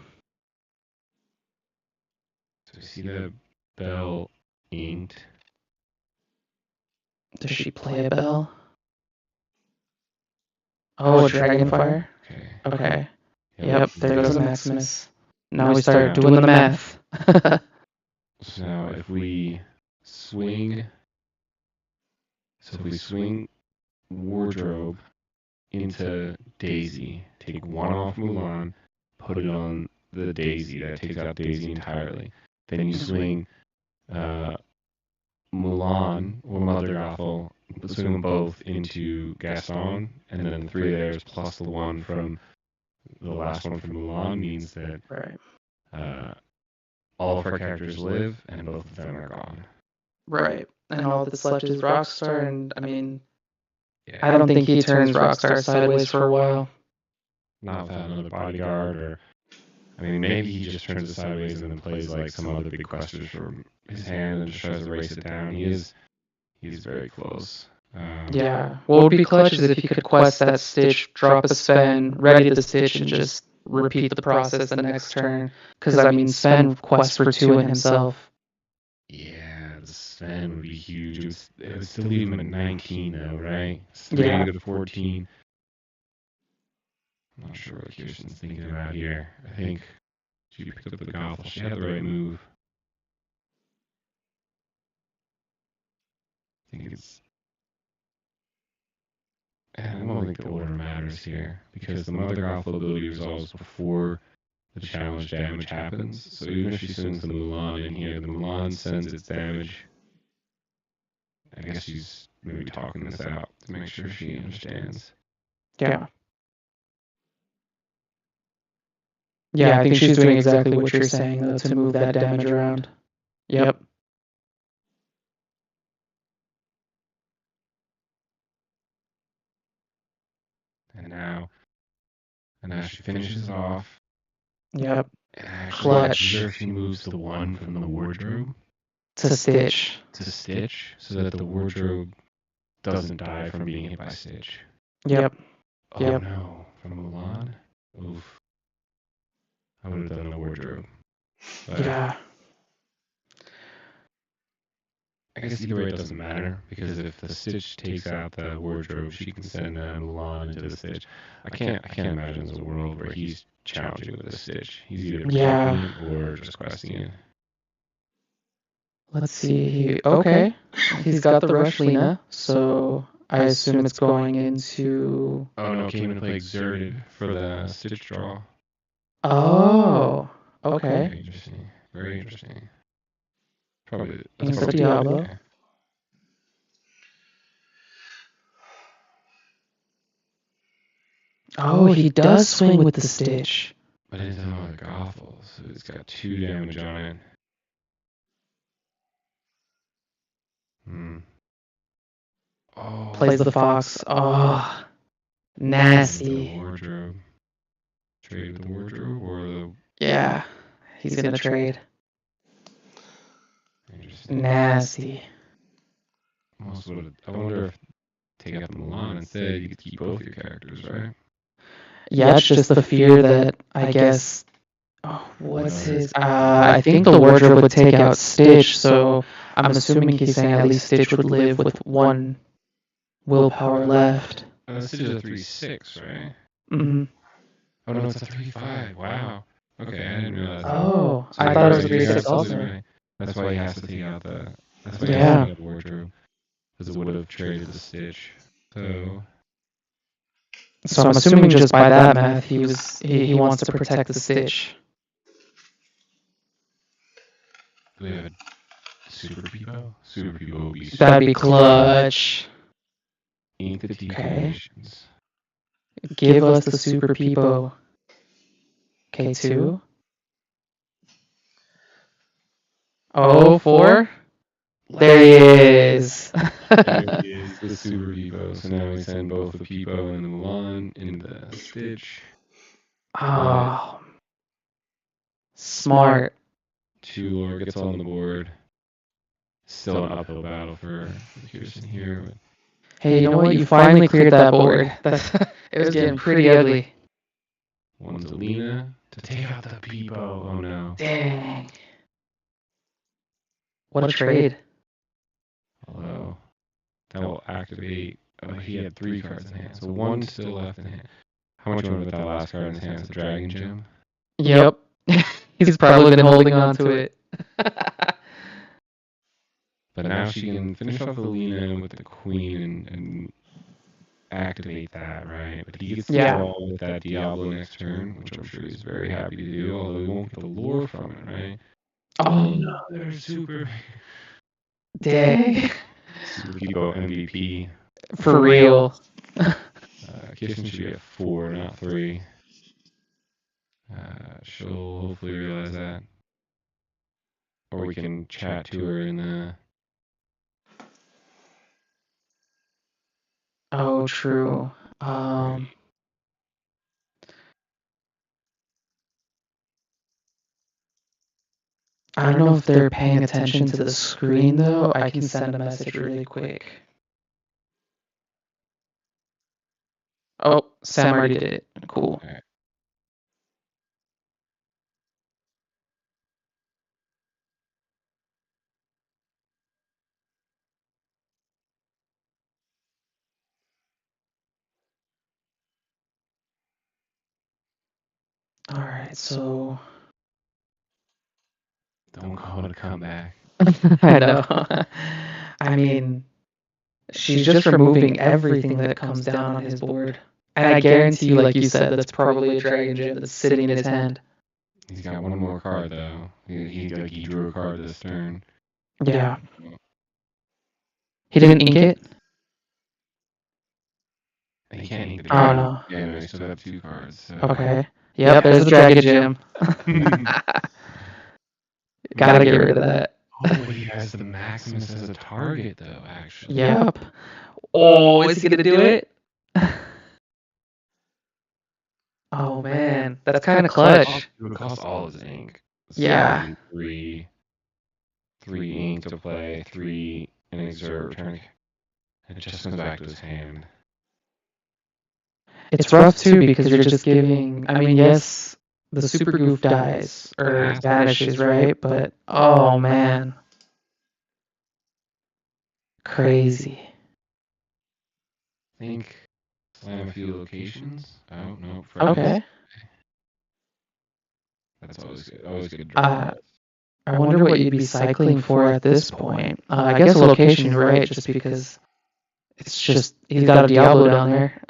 So we see the Belle inked. Does she play a Belle? Oh, a Dragonfire? Okay. Yep, there goes a Maximus. Now we start doing the math. So now if we swing Wardrobe into Daisy, take 1 off Mulan, put it on the Daisy, that takes out Daisy entirely. Then you swing Mulan or Mother Gothel, swing them both into Gaston, and then 3 of theirs plus the one from the last one from Mulan means that all of our characters live and both of them are gone. Right. And all that's left is Rockstar, and I mean, I don't think he turns Rockstar sideways for a while. Not without another bodyguard, or I mean, maybe he just turns it sideways and then plays like some other big questers from his hand and just tries to race it down. He's very close. Yeah. What would be clutch is if he could quest that Stitch, drop a Sven, ready the Stitch, and just repeat the process the next turn. Because, I mean, Sven quests for 2 in himself. Yeah, the Sven would be huge. It would still leave him at 19, though, right? 3 to go to 14. I'm not sure what Kirsten's thinking about here. I think she picked up the Gothel. She had the right move. I think it's... I don't think the order matters here, because the Mother Gothel ability resolves before the challenge damage happens. So even if she swings the Mulan in here, the Mulan sends its damage. I guess she's maybe talking this out to make sure she understands. Yeah. Yeah, I think she's doing exactly what you're saying, though, to move that damage around. Yep. And now she finishes off. Yep. Clutch. Sure, she moves the one from the wardrobe to Stitch. So that the wardrobe doesn't die from being hit by Stitch. Yep. Oh no, from Mulan? Oof. I would have done the wardrobe. But yeah. I guess either way it doesn't matter, because if the Stitch takes out the wardrobe, she can send Mulan into the Stitch. I can't imagine there's a world where he's challenging with the Stitch. He's either protecting it or just questing it. Let's see. Okay. He's got the Rush Lena, so I assume it's going into... Oh no, came into play Exerted for the Stitch draw. Oh, okay. Very interesting. Very interesting. Probably Into Diablo. Okay. Oh, he does swing with the stitch. But it's another Gothel, so it's got 2 damage on it. Oh, Plays the fox. Oh, the nasty. wardrobe. Trade with the wardrobe or the... Yeah, he's gonna trade. Interesting. Nasty. I wonder if taking out the Milan instead, you could keep both your characters, right? Yeah, it's just the fear that, I guess... Oh, what's his... I think the wardrobe would take out Stitch, so I'm assuming he's saying at least Stitch would live with 1 willpower left. Stitch is a 3/6, right? Mm-hmm. Oh no, it's a 3/5. Wow. Okay, I didn't realize that. Oh, So I thought it was he has 3/6 to also. right? That's why he has to take out the... That's why he has Yeah. to take out the wardrobe. Because it would have traded the Stitch. So I'm assuming just by that math, he wants to protect the Stitch. Do we have a Super Peepo? Super Peepo would be... That'd be clutch. Ink the stipulations. Give us the Super Peepo. K2. Oh, 4? There he is. There he is, the Super Peepo. So now we send both the Peepo and the Mulan in the Stitch. Oh. Smart. 2 lore gets on the board. Still an uphill battle for Kirsten here. But Hey, you know what? You finally cleared that board. It was getting pretty ugly. one's a Lena to take out the Peepo. Oh no. Dang. What a trade. Although, that will activate... Oh, he had 3 cards in hand, so 1 still left in hand. How much you want to bet that last card in his hand is the Dragon Gem? Yep. He's probably been holding on to it. But now she can finish off the Lena with the Queen and activate that, right? But he gets to draw with that Diablo next turn, which I'm sure he's very happy to do, although he won't get the lore from it, right? Oh, no, they're super... Dang. Super Peepo MVP. For real. Kirsten should be at 4, not 3. She'll hopefully realize that. Or we can chat to her in the... Oh, true. I don't know if they're paying attention to the screen, though. I can send a message really quick. Oh, Sam already did it. Cool. Alright, so... Don't call it a comeback. I know. I mean, she's just removing everything that comes down on his board. And I guarantee you, like you said, that's probably a Dragon Gem that's sitting in his hand. He's got 1 more card, though. He drew a card this turn. Yeah. He didn't ink it? He can't ink the Oh, dragon. no. Yeah, no, he still got 2 cards. So. Okay. Yep, there's the Dragon Gem. Gotta get rid of that. Oh, but he has the Maximus as a target, though, actually. Yep. Oh, is he gonna do it? Oh, man. That's kind of clutch. It would cost all his ink. So Yeah. 3 ink to play, 3 an exert return. And it just comes back to his hand. It's rough, too, because you're just giving... I mean, yes, the super goof dies, or vanishes, right? But, oh, man. Crazy. I think slam a few locations. I don't know. Okay. That's always good. Always good draw. I wonder what you'd be cycling for at this point. I guess a location, right? Just because it's just... He's got a Diablo down there.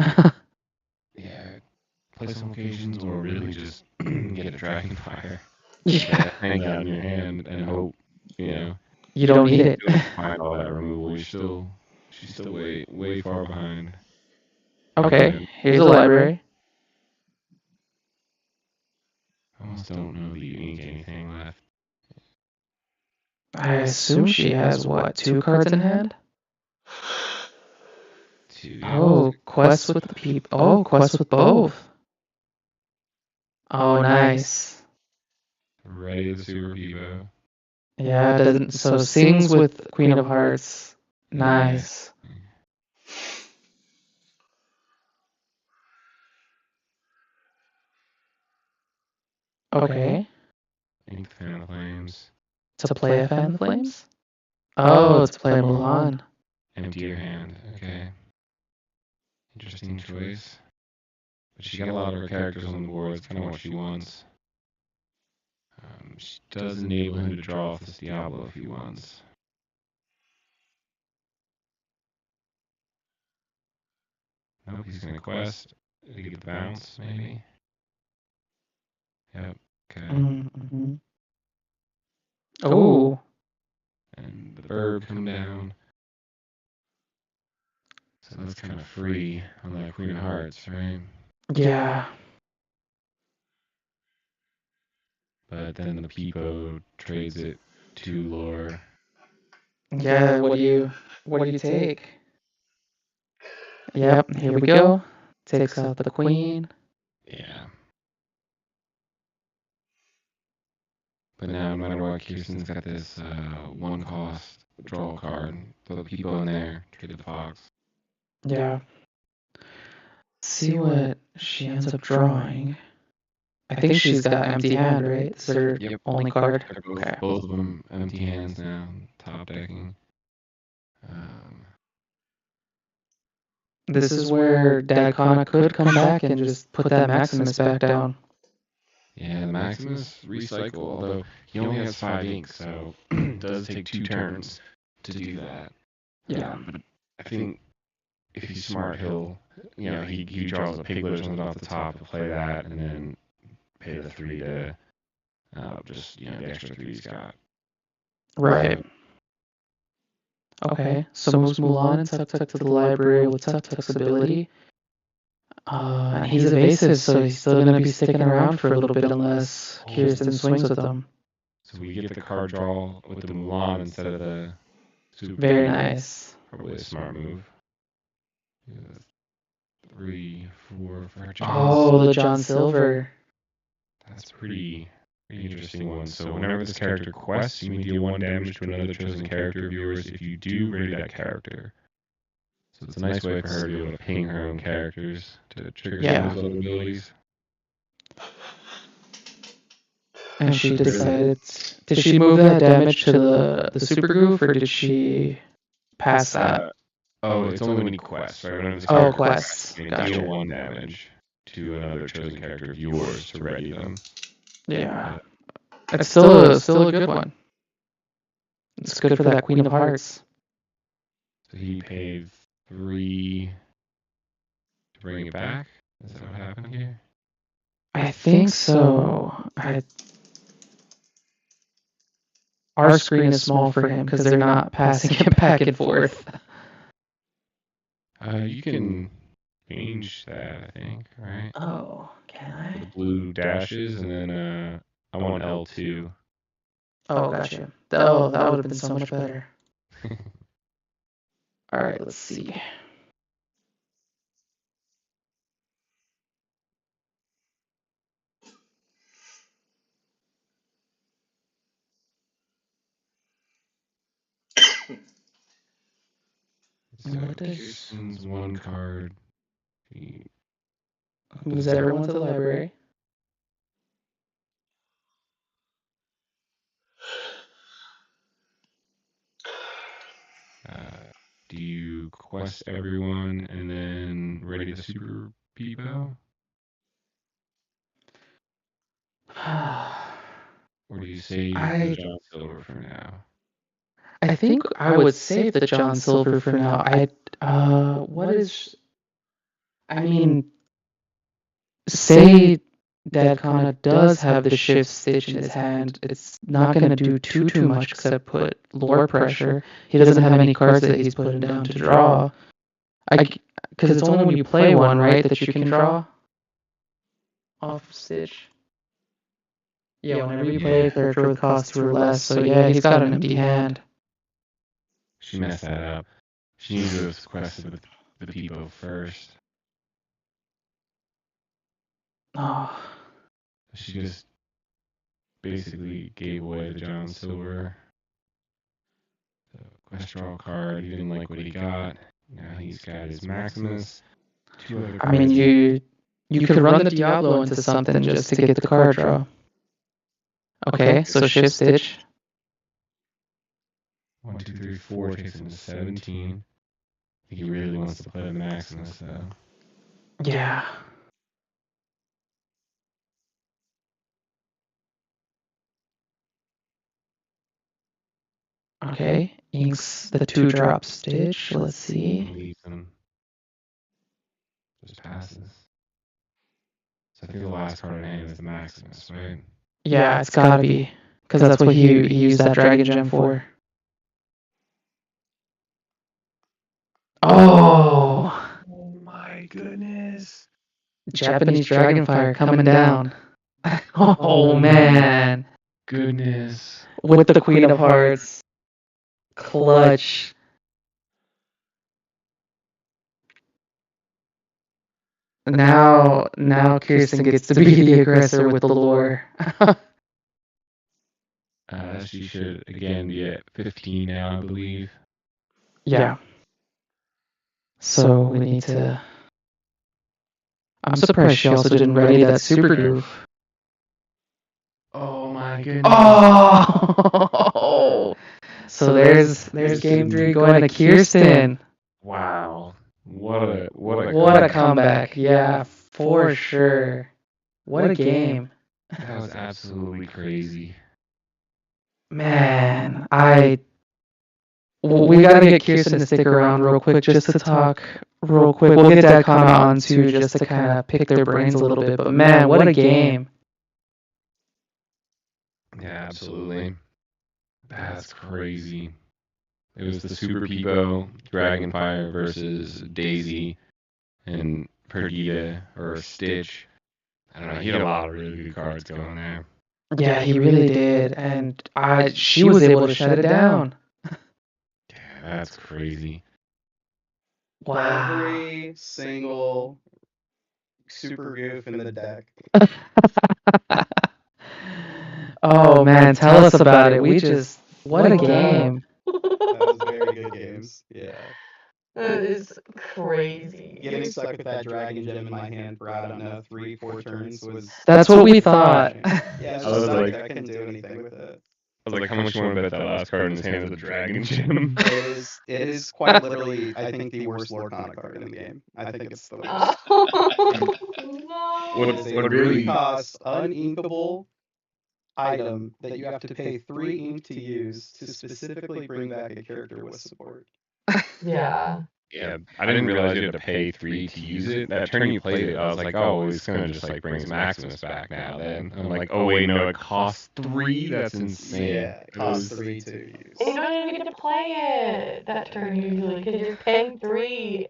Yeah. Play some locations or really just get a Dragonfire. Yeah. Hang out in your hand and hope, you don't need it. find all that removal. She's still way far behind. Okay, here's a library. I almost don't know the unique anything left. I assume she has, what, 2 cards in hand? 2, yeah. Oh, quest with the people. Oh, quest with both. Oh, nice. Ready the Super Peebo. Yeah, it doesn't. So sings with Queen of Hearts. Nice. Okay. Ink the Fan of Flames. To play a Fan of the Flames? Oh, to play Mulan. Empty your hand. Okay. Interesting choice. But she's got a lot of her characters on the board. It's kind of what she wants. She does enable him to draw off this Diablo if he wants. Nope, he's going to quest to get the bounce, maybe. Yep, okay. Mm-hmm. Oh. And the bird come down. So that's kind of free on that Queen of Hearts, right? Yeah. But then the Peebo trades it to lore. Yeah, what do you take? Yep, here we go. Takes out the queen. Yeah. But now, no matter what, Kirsten's got this 1 cost draw card. Throw the Peebo in there, trade the fox. Yeah. See what she ends up drawing. I think she's got empty hand, right? This is her only card. Okay. Both of them empty hands now, top decking. This is where DADCANA could come back and just put that Maximus back down. Yeah, the Maximus recycle, although he only has 5 inks, so it does take 2 turns to do that. Yeah. But I think if he's smart, he'll, he draws a Piglet or something off the top to play that, and then pay the 3 to just, the extra 3 he's got. Right. Okay, so moves Mulan and Tuk Tuk to the library with Tuk Tuk's ability. He's evasive, so he's still going to be sticking around for a little bit unless Kirsten swings with him. So we get the card draw with the Mulan instead of the Super. Very nice. Probably a smart move. 3, 4 for John. Oh, the John Silver. That's pretty interesting one. So whenever this character quests, you may deal 1 damage to another chosen character of yours if you do ready that character. So it's a nice way for her to be able to ping her own characters to trigger some of those other abilities. And she decided, did she move that damage to the super groove, or did she pass that? Oh, it's only when you quest, right? When quests. You deal 1 damage to another chosen character of yours to ready them. Yeah. It's still a good one. It's good for that Queen of Hearts. So he paid 3 to bring it back? Is that what happened here? I think so. Our screen is small for him because they're not passing it back and forth. You can change that, I think, right? Oh, can I? The blue dashes, and then I want L2. Oh, gotcha. Oh, that would have been so much better. All right, let's see. So Kirsten's 1 card. She moves everyone to the library. Do you quest everyone and then ready the Super Peebo? Or do you save the John Silver for now? I think I would save the John Silver for now. Say DADCANA does have the shift stitch in his hand. It's not going to do too much except put lore pressure. He doesn't have any cards that he's putting down to draw. Because it's only when you play one, right, that you can draw off stitch. Yeah, whenever you play a character with cost 2 or less, so yeah, he's got an empty hand. She messed that up. She needed to have sequestered the people first. Oh. She just basically gave away the John Silver cholesterol card. He didn't like what he got. Now he's got his Maximus. 2 other cards. I mean, you could run the Diablo into something just to get the card draw. Okay, so shift Stitch. 1, 2, 3, 4 takes him to 17. I think he really wants to play the Maximus, though. Yeah. Okay, inks the 2-drop Stitch. Let's see. Leaves him. Just passes. So I think the last card in hand is the Maximus, right? Yeah, it's gotta be. Because that's what he used that Dragon Gem for. Oh! Oh my goodness! Japanese Dragonfire coming down. Oh, man. Goodness. With the Queen of Hearts. Clutch. Now Kirsten gets to be the aggressor with the lore. She should again be at 15 now, I believe. Yeah. So we need to... I'm surprised she also didn't ready that super groove. Oh my goodness. Oh! So there's game 3 going to Kirsten. Wow. What a comeback. Yeah, for sure. What a game. That was absolutely crazy. Man, we gotta get Kirsten to stick around real quick just to talk real quick. We'll get DADCANA on too just to kind of pick their brains a little bit. But man, what a game. Yeah, absolutely. That's crazy. It was the Super Peepo Dragonfire versus Daisy and Perdita or Stitch. I don't know. He had a lot of really good cards going there. Yeah, he really did, and she was able to shut it down. Yeah, that's crazy. Wow. Every single super goof in the deck. Oh man, tell us about it. What a game. That was very good games. Yeah. That is crazy. Getting stuck with that dragon gem in my hand for, I don't know, 3-4 turns was... That's what we thought. Yeah, I was like, I couldn't do anything with it. I was like, how much you want to bet that last card in his hand is a dragon gem? It is quite literally, I think, the worst Lorcana card in the game. I think it's the worst. No. It is a really cost, uninkable item that you have to pay 3 ink to use to specifically bring back a character with support. Yeah. Yeah, I didn't realize you had to pay 3 to use it. That turn you played it, I was like, oh, it's gonna just like bring Maximus back now. Then I'm like, oh wait, no, it costs 3. That's insane. Yeah, it costs 3 to use. You don't even get to play it that turn usually because you're paying 3.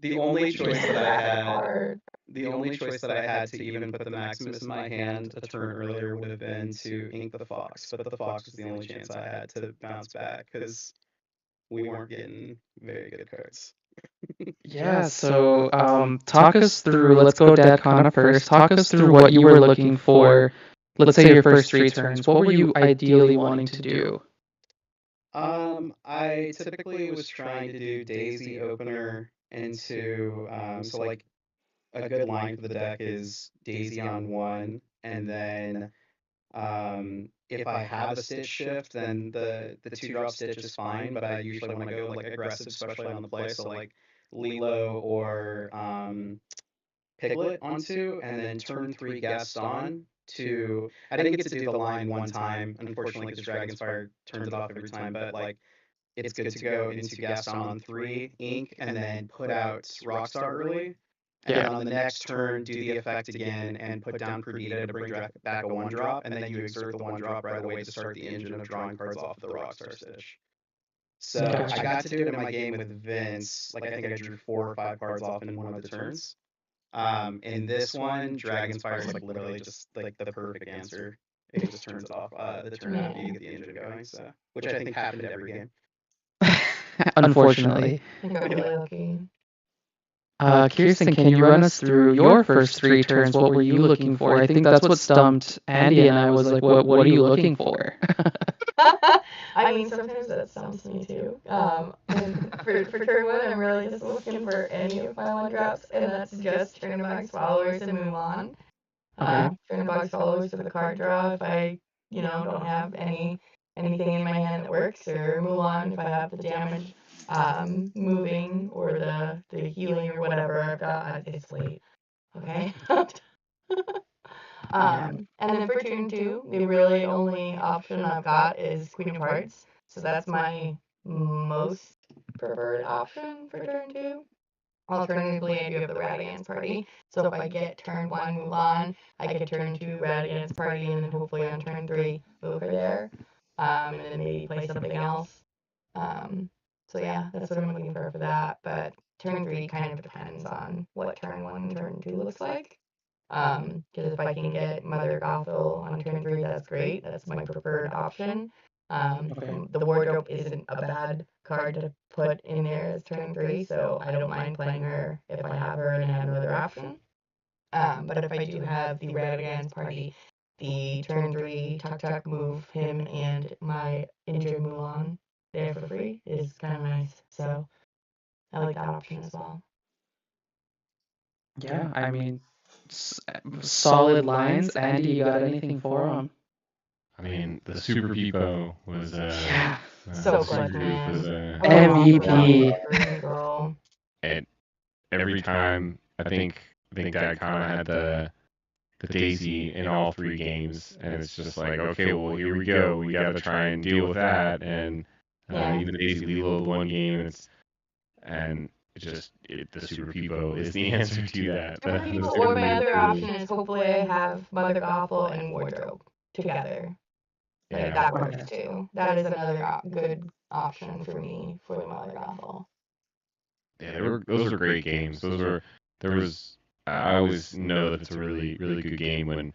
The only choice that I had, Card. the only choice that I had to even put the Maximus in my hand a turn earlier would have been to ink the Fox, but the Fox was the only chance I had to bounce back because we weren't getting very good cards. Yeah, so talk us through, let's go DADCANA first. Talk us through what you were looking for, let's say your first 3 turns. What were you ideally wanting to do? I typically was trying to do Daisy opener into, so like a good line for the deck is Daisy on 1, and then if I have a Stitch shift, then the 2-drop Stitch is fine, but I usually want to go like aggressive, especially on the play, so like Lilo or Piglet on 2, and then turn 3 Gaston to... I didn't get to do the line one time, unfortunately, because Dragonfire turns it off every time, but like it's good to go into Gaston on 3 ink and then put out Rockstar early. And then on the next turn, do the effect again and put down Perdita to bring back a 1-drop, and then you exert the 1-drop right away to start the engine of drawing cards off the Rockstar Stitch. So Gotcha. I got to do it in my game with Vince. Like I think I drew 4 or 5 cards off in one of the turns. In this one, Dragonfire is like literally just like the perfect answer. it just turns it off. The turn after you get the engine going, so which I think happened every game. Unfortunately. I got really lucky. Kirsten, can you run us through your first 3 turns? What were you looking for? I think that's what stumped Andy and I was like, what are you looking for? I mean, sometimes that stumps me too. And for turn 1, I'm really just looking for any of my 1-drops, and that's just Chernobog's Followers and Mulan. Chernobog's Followers for the card draw if I, don't have anything in my hand that works, or Mulan if I have the damage moving or the healing or whatever I've got. It's late. Okay. And then for turn 2, the really only option I've got is Queen of Hearts. So that's my most preferred option for turn 2. Alternatively, I do have the Radiance Party. So if I get turn 1 Mulan, I get turn 2 Radiance Party, and then hopefully on turn 3 move her there. And then maybe play something else. So yeah, that's what I'm looking for that. But turn 3 kind of depends on what turn 1 and turn 2 looks like. Because if I can get Mother Gothel on turn 3, that's great. That's my preferred option. The Wardrobe isn't a bad card to put in there as turn 3, so I don't mind playing her if I have her and I have no other option. But if I do have the Radiance Party, the turn 3 tuck move him and my injured Mulan there for free is kind of nice. So I like that option as well. Yeah, I mean, solid lines. Andy, you got anything for him? I mean, the Super Peepo was So Super good, Goof man. was MVP. And every time I think DADCANA had the Daisy in all 3 games, and it's just like, okay, well, here we go. We got to try and deal with that, and even Daisy Lilo one game, the Super Peepo is the answer to that. Or my other option is hopefully I have Mother Gothel and Wardrobe together. Like that works too. That is another good option for me for the Mother Gothel. Yeah, those were great games. I always know that it's a really, really good game when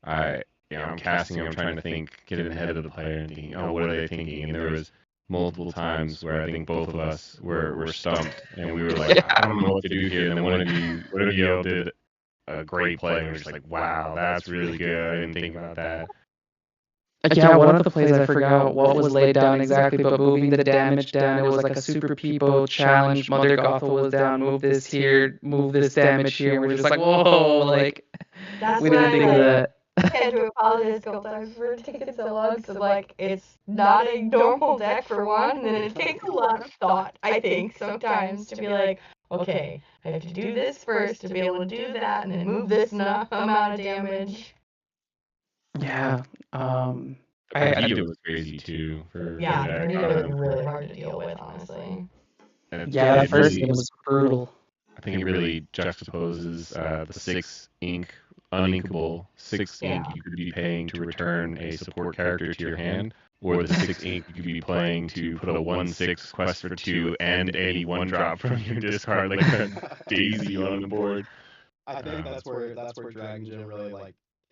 I'm casting, I'm trying to think, get ahead of the player and thinking, oh, what are they thinking? And there was multiple times where I think both of us were stumped, and we were like, I don't know what to do here. And then one of you did a great play, and we were just like, wow, that's really good. I didn't think about that. Yeah, one of the plays I forgot what was laid down exactly, but moving the damage down, it was like a Super Peepo challenge. Mother Gothel was down, move this here, move this damage here, and we're just like, whoa, like, we didn't think of that. I had to apologize a couple times for taking so long, so like, it's not a normal deck for one, and then it takes a lot of thought, I think, sometimes to be like, okay, I have to do this first to be able to do that, and then move this amount of damage. Yeah. Confidant was crazy too. Confidant was really hard to deal with, honestly. That first game was brutal. I think it really juxtaposes the 6 ink, uninkable 6 ink you could be paying to return a support character to your hand, or the 6 ink you could be playing to put a 1/6 quest for 2 and any 1-drop from your discard, like a Daisy on the board. I think that's where Dragon Gym really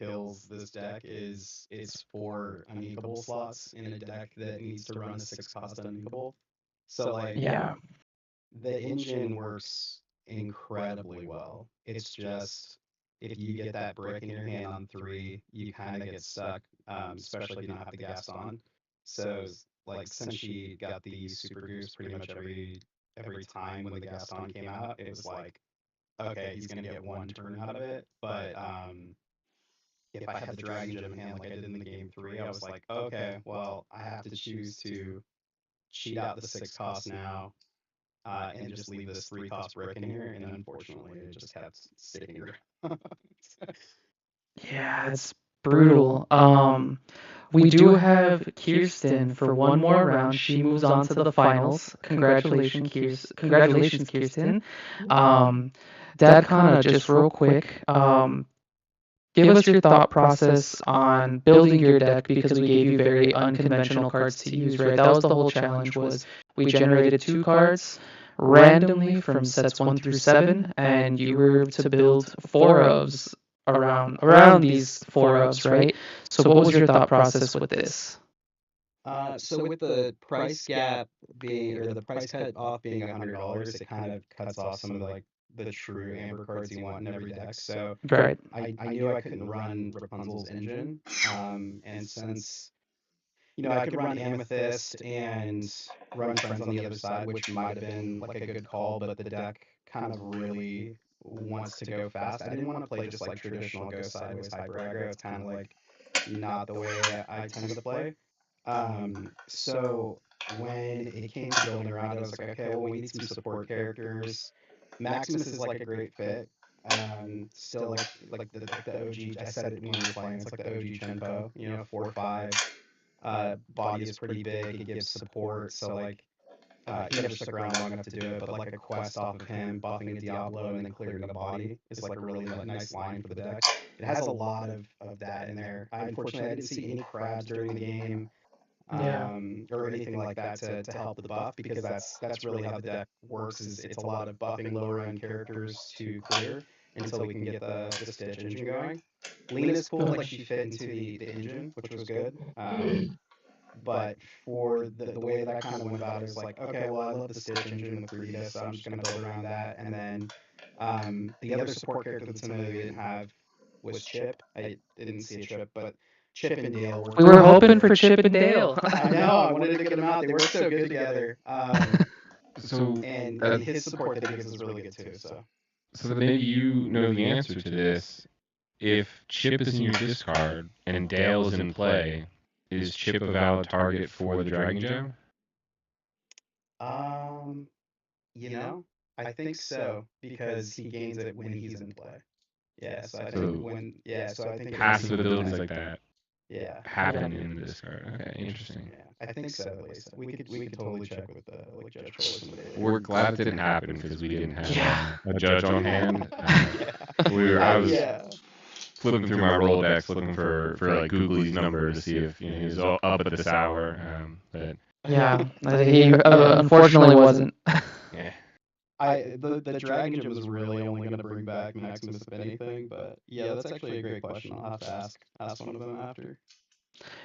kills this deck. Is it's 4 uninkable slots in a deck that needs to run a 6-cost uninkable. So the engine works incredibly well. It's just if you get that brick in your hand on 3, you kind of get stuck, especially if you don't have the gas on. So since she got the Super Goose pretty much every time when the Gaston came out, it was like, okay, he's gonna get 1 turn out of it. But if I had the Dragon Gem in hand like I did in the game 3, I was like, okay, well, I have to choose to cheat out the 6-cost now. And just leave this 3-cost brick in here, and unfortunately, it just kept sitting around. Yeah, it's brutal. We do have Kirsten for one more round. She moves on to the finals. Congratulations, Kirsten. DADCANA, just real quick, give us your thought process on building your deck, because we gave you very unconventional cards to use, right? That was the whole challenge, was we generated 2 cards randomly from sets 1 through 7, and you were to build 4 ofs around these 4-ups, right? So what was your thought process with this? So with the price gap being, or the price cut off being $100, it kind of cuts off some of the true amber cards you want in every deck. So Right. I knew I couldn't run Rapunzel's engine, and since I could run Amethyst and run Friends on the other side, which might have been like a good call, but the deck kind of really wants to go fast. I didn't want to play just like traditional go sideways hyper aggro. It's kind of like not the way I tend to play. So when it came to building around it, I was like, okay, well, we need some support characters. Maximus is like a great fit. Still like the OG. I said it when we were playing. It's like the OG Chenpo. 4/5. Body is pretty big. It gives support. So he never stuck around long enough to do it. But like a quest off of him, buffing a Diablo and then clearing the body is like a really nice line for the deck. It has a lot of that in there. Unfortunately, I didn't see any crabs during the game. Or anything like that to help the buff, because that's really how the deck works. Is it's a lot of buffing lower end characters to clear until we can get the Stitch engine going. Lena's cool, like she fit into the engine, which was good. But for the way that I kind of went about it was like, okay, well, I love the Stitch engine with Rita, so I'm just gonna build around that. And then the other support character that's in there that we didn't have was Chip. I didn't see a Chip, but Chip and Dale worked. We were hoping for Chip and Dale. I know. I wanted to get them out. They work so good together. So and his support that he gives is really good too. So then maybe you know the answer to this. If Chip is in your discard and Dale's in play, is Chip a valid target for the Dragon Gem? I think so, because he gains it when he's in play. Yeah, so I think so I think passive abilities like that. Yeah. Happen in the discard. Okay, interesting. Yeah, I think so. At least we could totally check with Judge Troll. We're glad it didn't happen because we didn't have a judge on hand. I was flipping through my Rolodex looking for like Googly's number to see if he was up at this hour. But yeah, he unfortunately wasn't. Yeah. The Dragon Gem was really only going to bring back Maximus if anything, but yeah, that's actually a great question. I'll have to ask one of them after.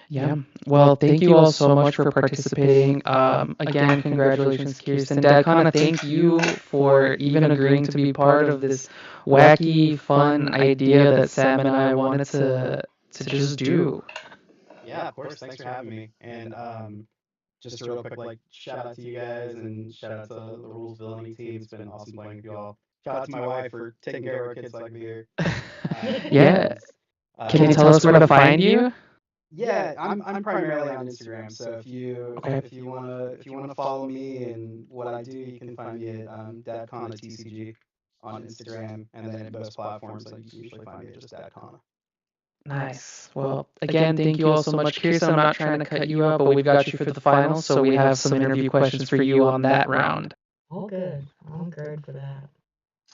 Yeah. Well, thank you all so much for participating. Again, congratulations, Kirsten. DADCANA, thank you for even agreeing to be part of this wacky, fun idea that Sam and I wanted to just do. Yeah, of course. Thanks for having me. And just a real quick, shout out to you guys and shout out to the Rules Villainy team. It's been awesome playing with you all. Shout out to my wife for taking care of our kids like me here. Yeah. Can you tell us where to find you? Yeah, I'm primarily on Instagram. So if you wanna follow me and what I do, you can find me at DADCANA TCG on Instagram, and then at most platforms, you can usually find me at just DADCANA. Nice. Well, again, thank you all so much, Kirsten. I'm not trying to cut you out, but we've got you for the final, so we have some interview questions for you on that round. Oh, good. I'm good for that.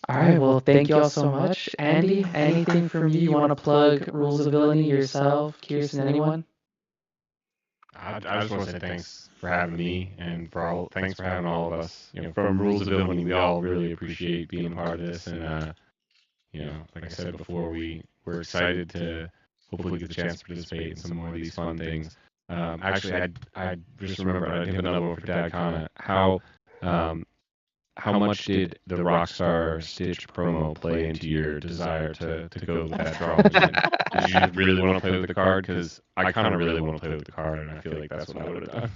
All right. Well, thank you all so much. Andy, anything from you? You want to plug Rules of Villainy, yourself, Kirsten, anyone? I just want to say thanks for having me, and thanks for having all of us. From Rules of Villainy, we all really appreciate being a part of this, and like I said before, we're excited to hopefully get the chance to participate in some more of these fun things. Actually, I just remembered I have another one for DADCANA. How much did the Rockstar Stitch promo play into your desire to go with that draw? Did you really want to play with the card? Because I kind of really want to play with the card, and I feel like that's what I would have done.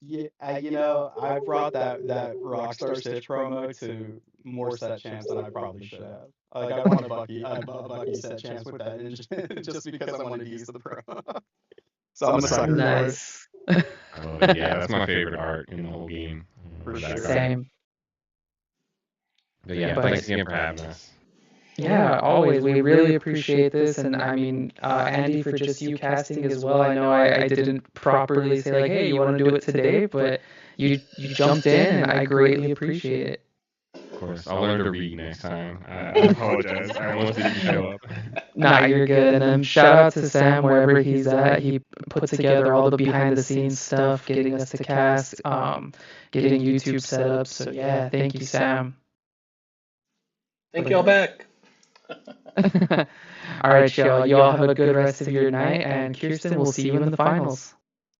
Yeah, I brought that Rockstar Stitch promo to more set champs than I probably should have. I won a Bucky set chance with that just because I wanted to use the promo. So I'm a sucker. Nice. Yeah, that's my favorite art in the whole game. For sure. Same. But yeah, thanks again for having us. Yeah, always. We really appreciate this, and I mean, Andy, for just you casting as well. I know I didn't properly say like, hey, you want to do it today, but you jumped in, and I greatly appreciate it. Of course, I'll learn to read next time. I apologize. I almost didn't show up. Nah, you're good. And shout out to Sam wherever he's at. He put together all the behind the scenes stuff, getting us to cast, getting YouTube set up. So yeah, thank you, Sam. Thank y'all back. All right, y'all. You all have a good rest of your night, and Kirsten, we'll see you in the finals.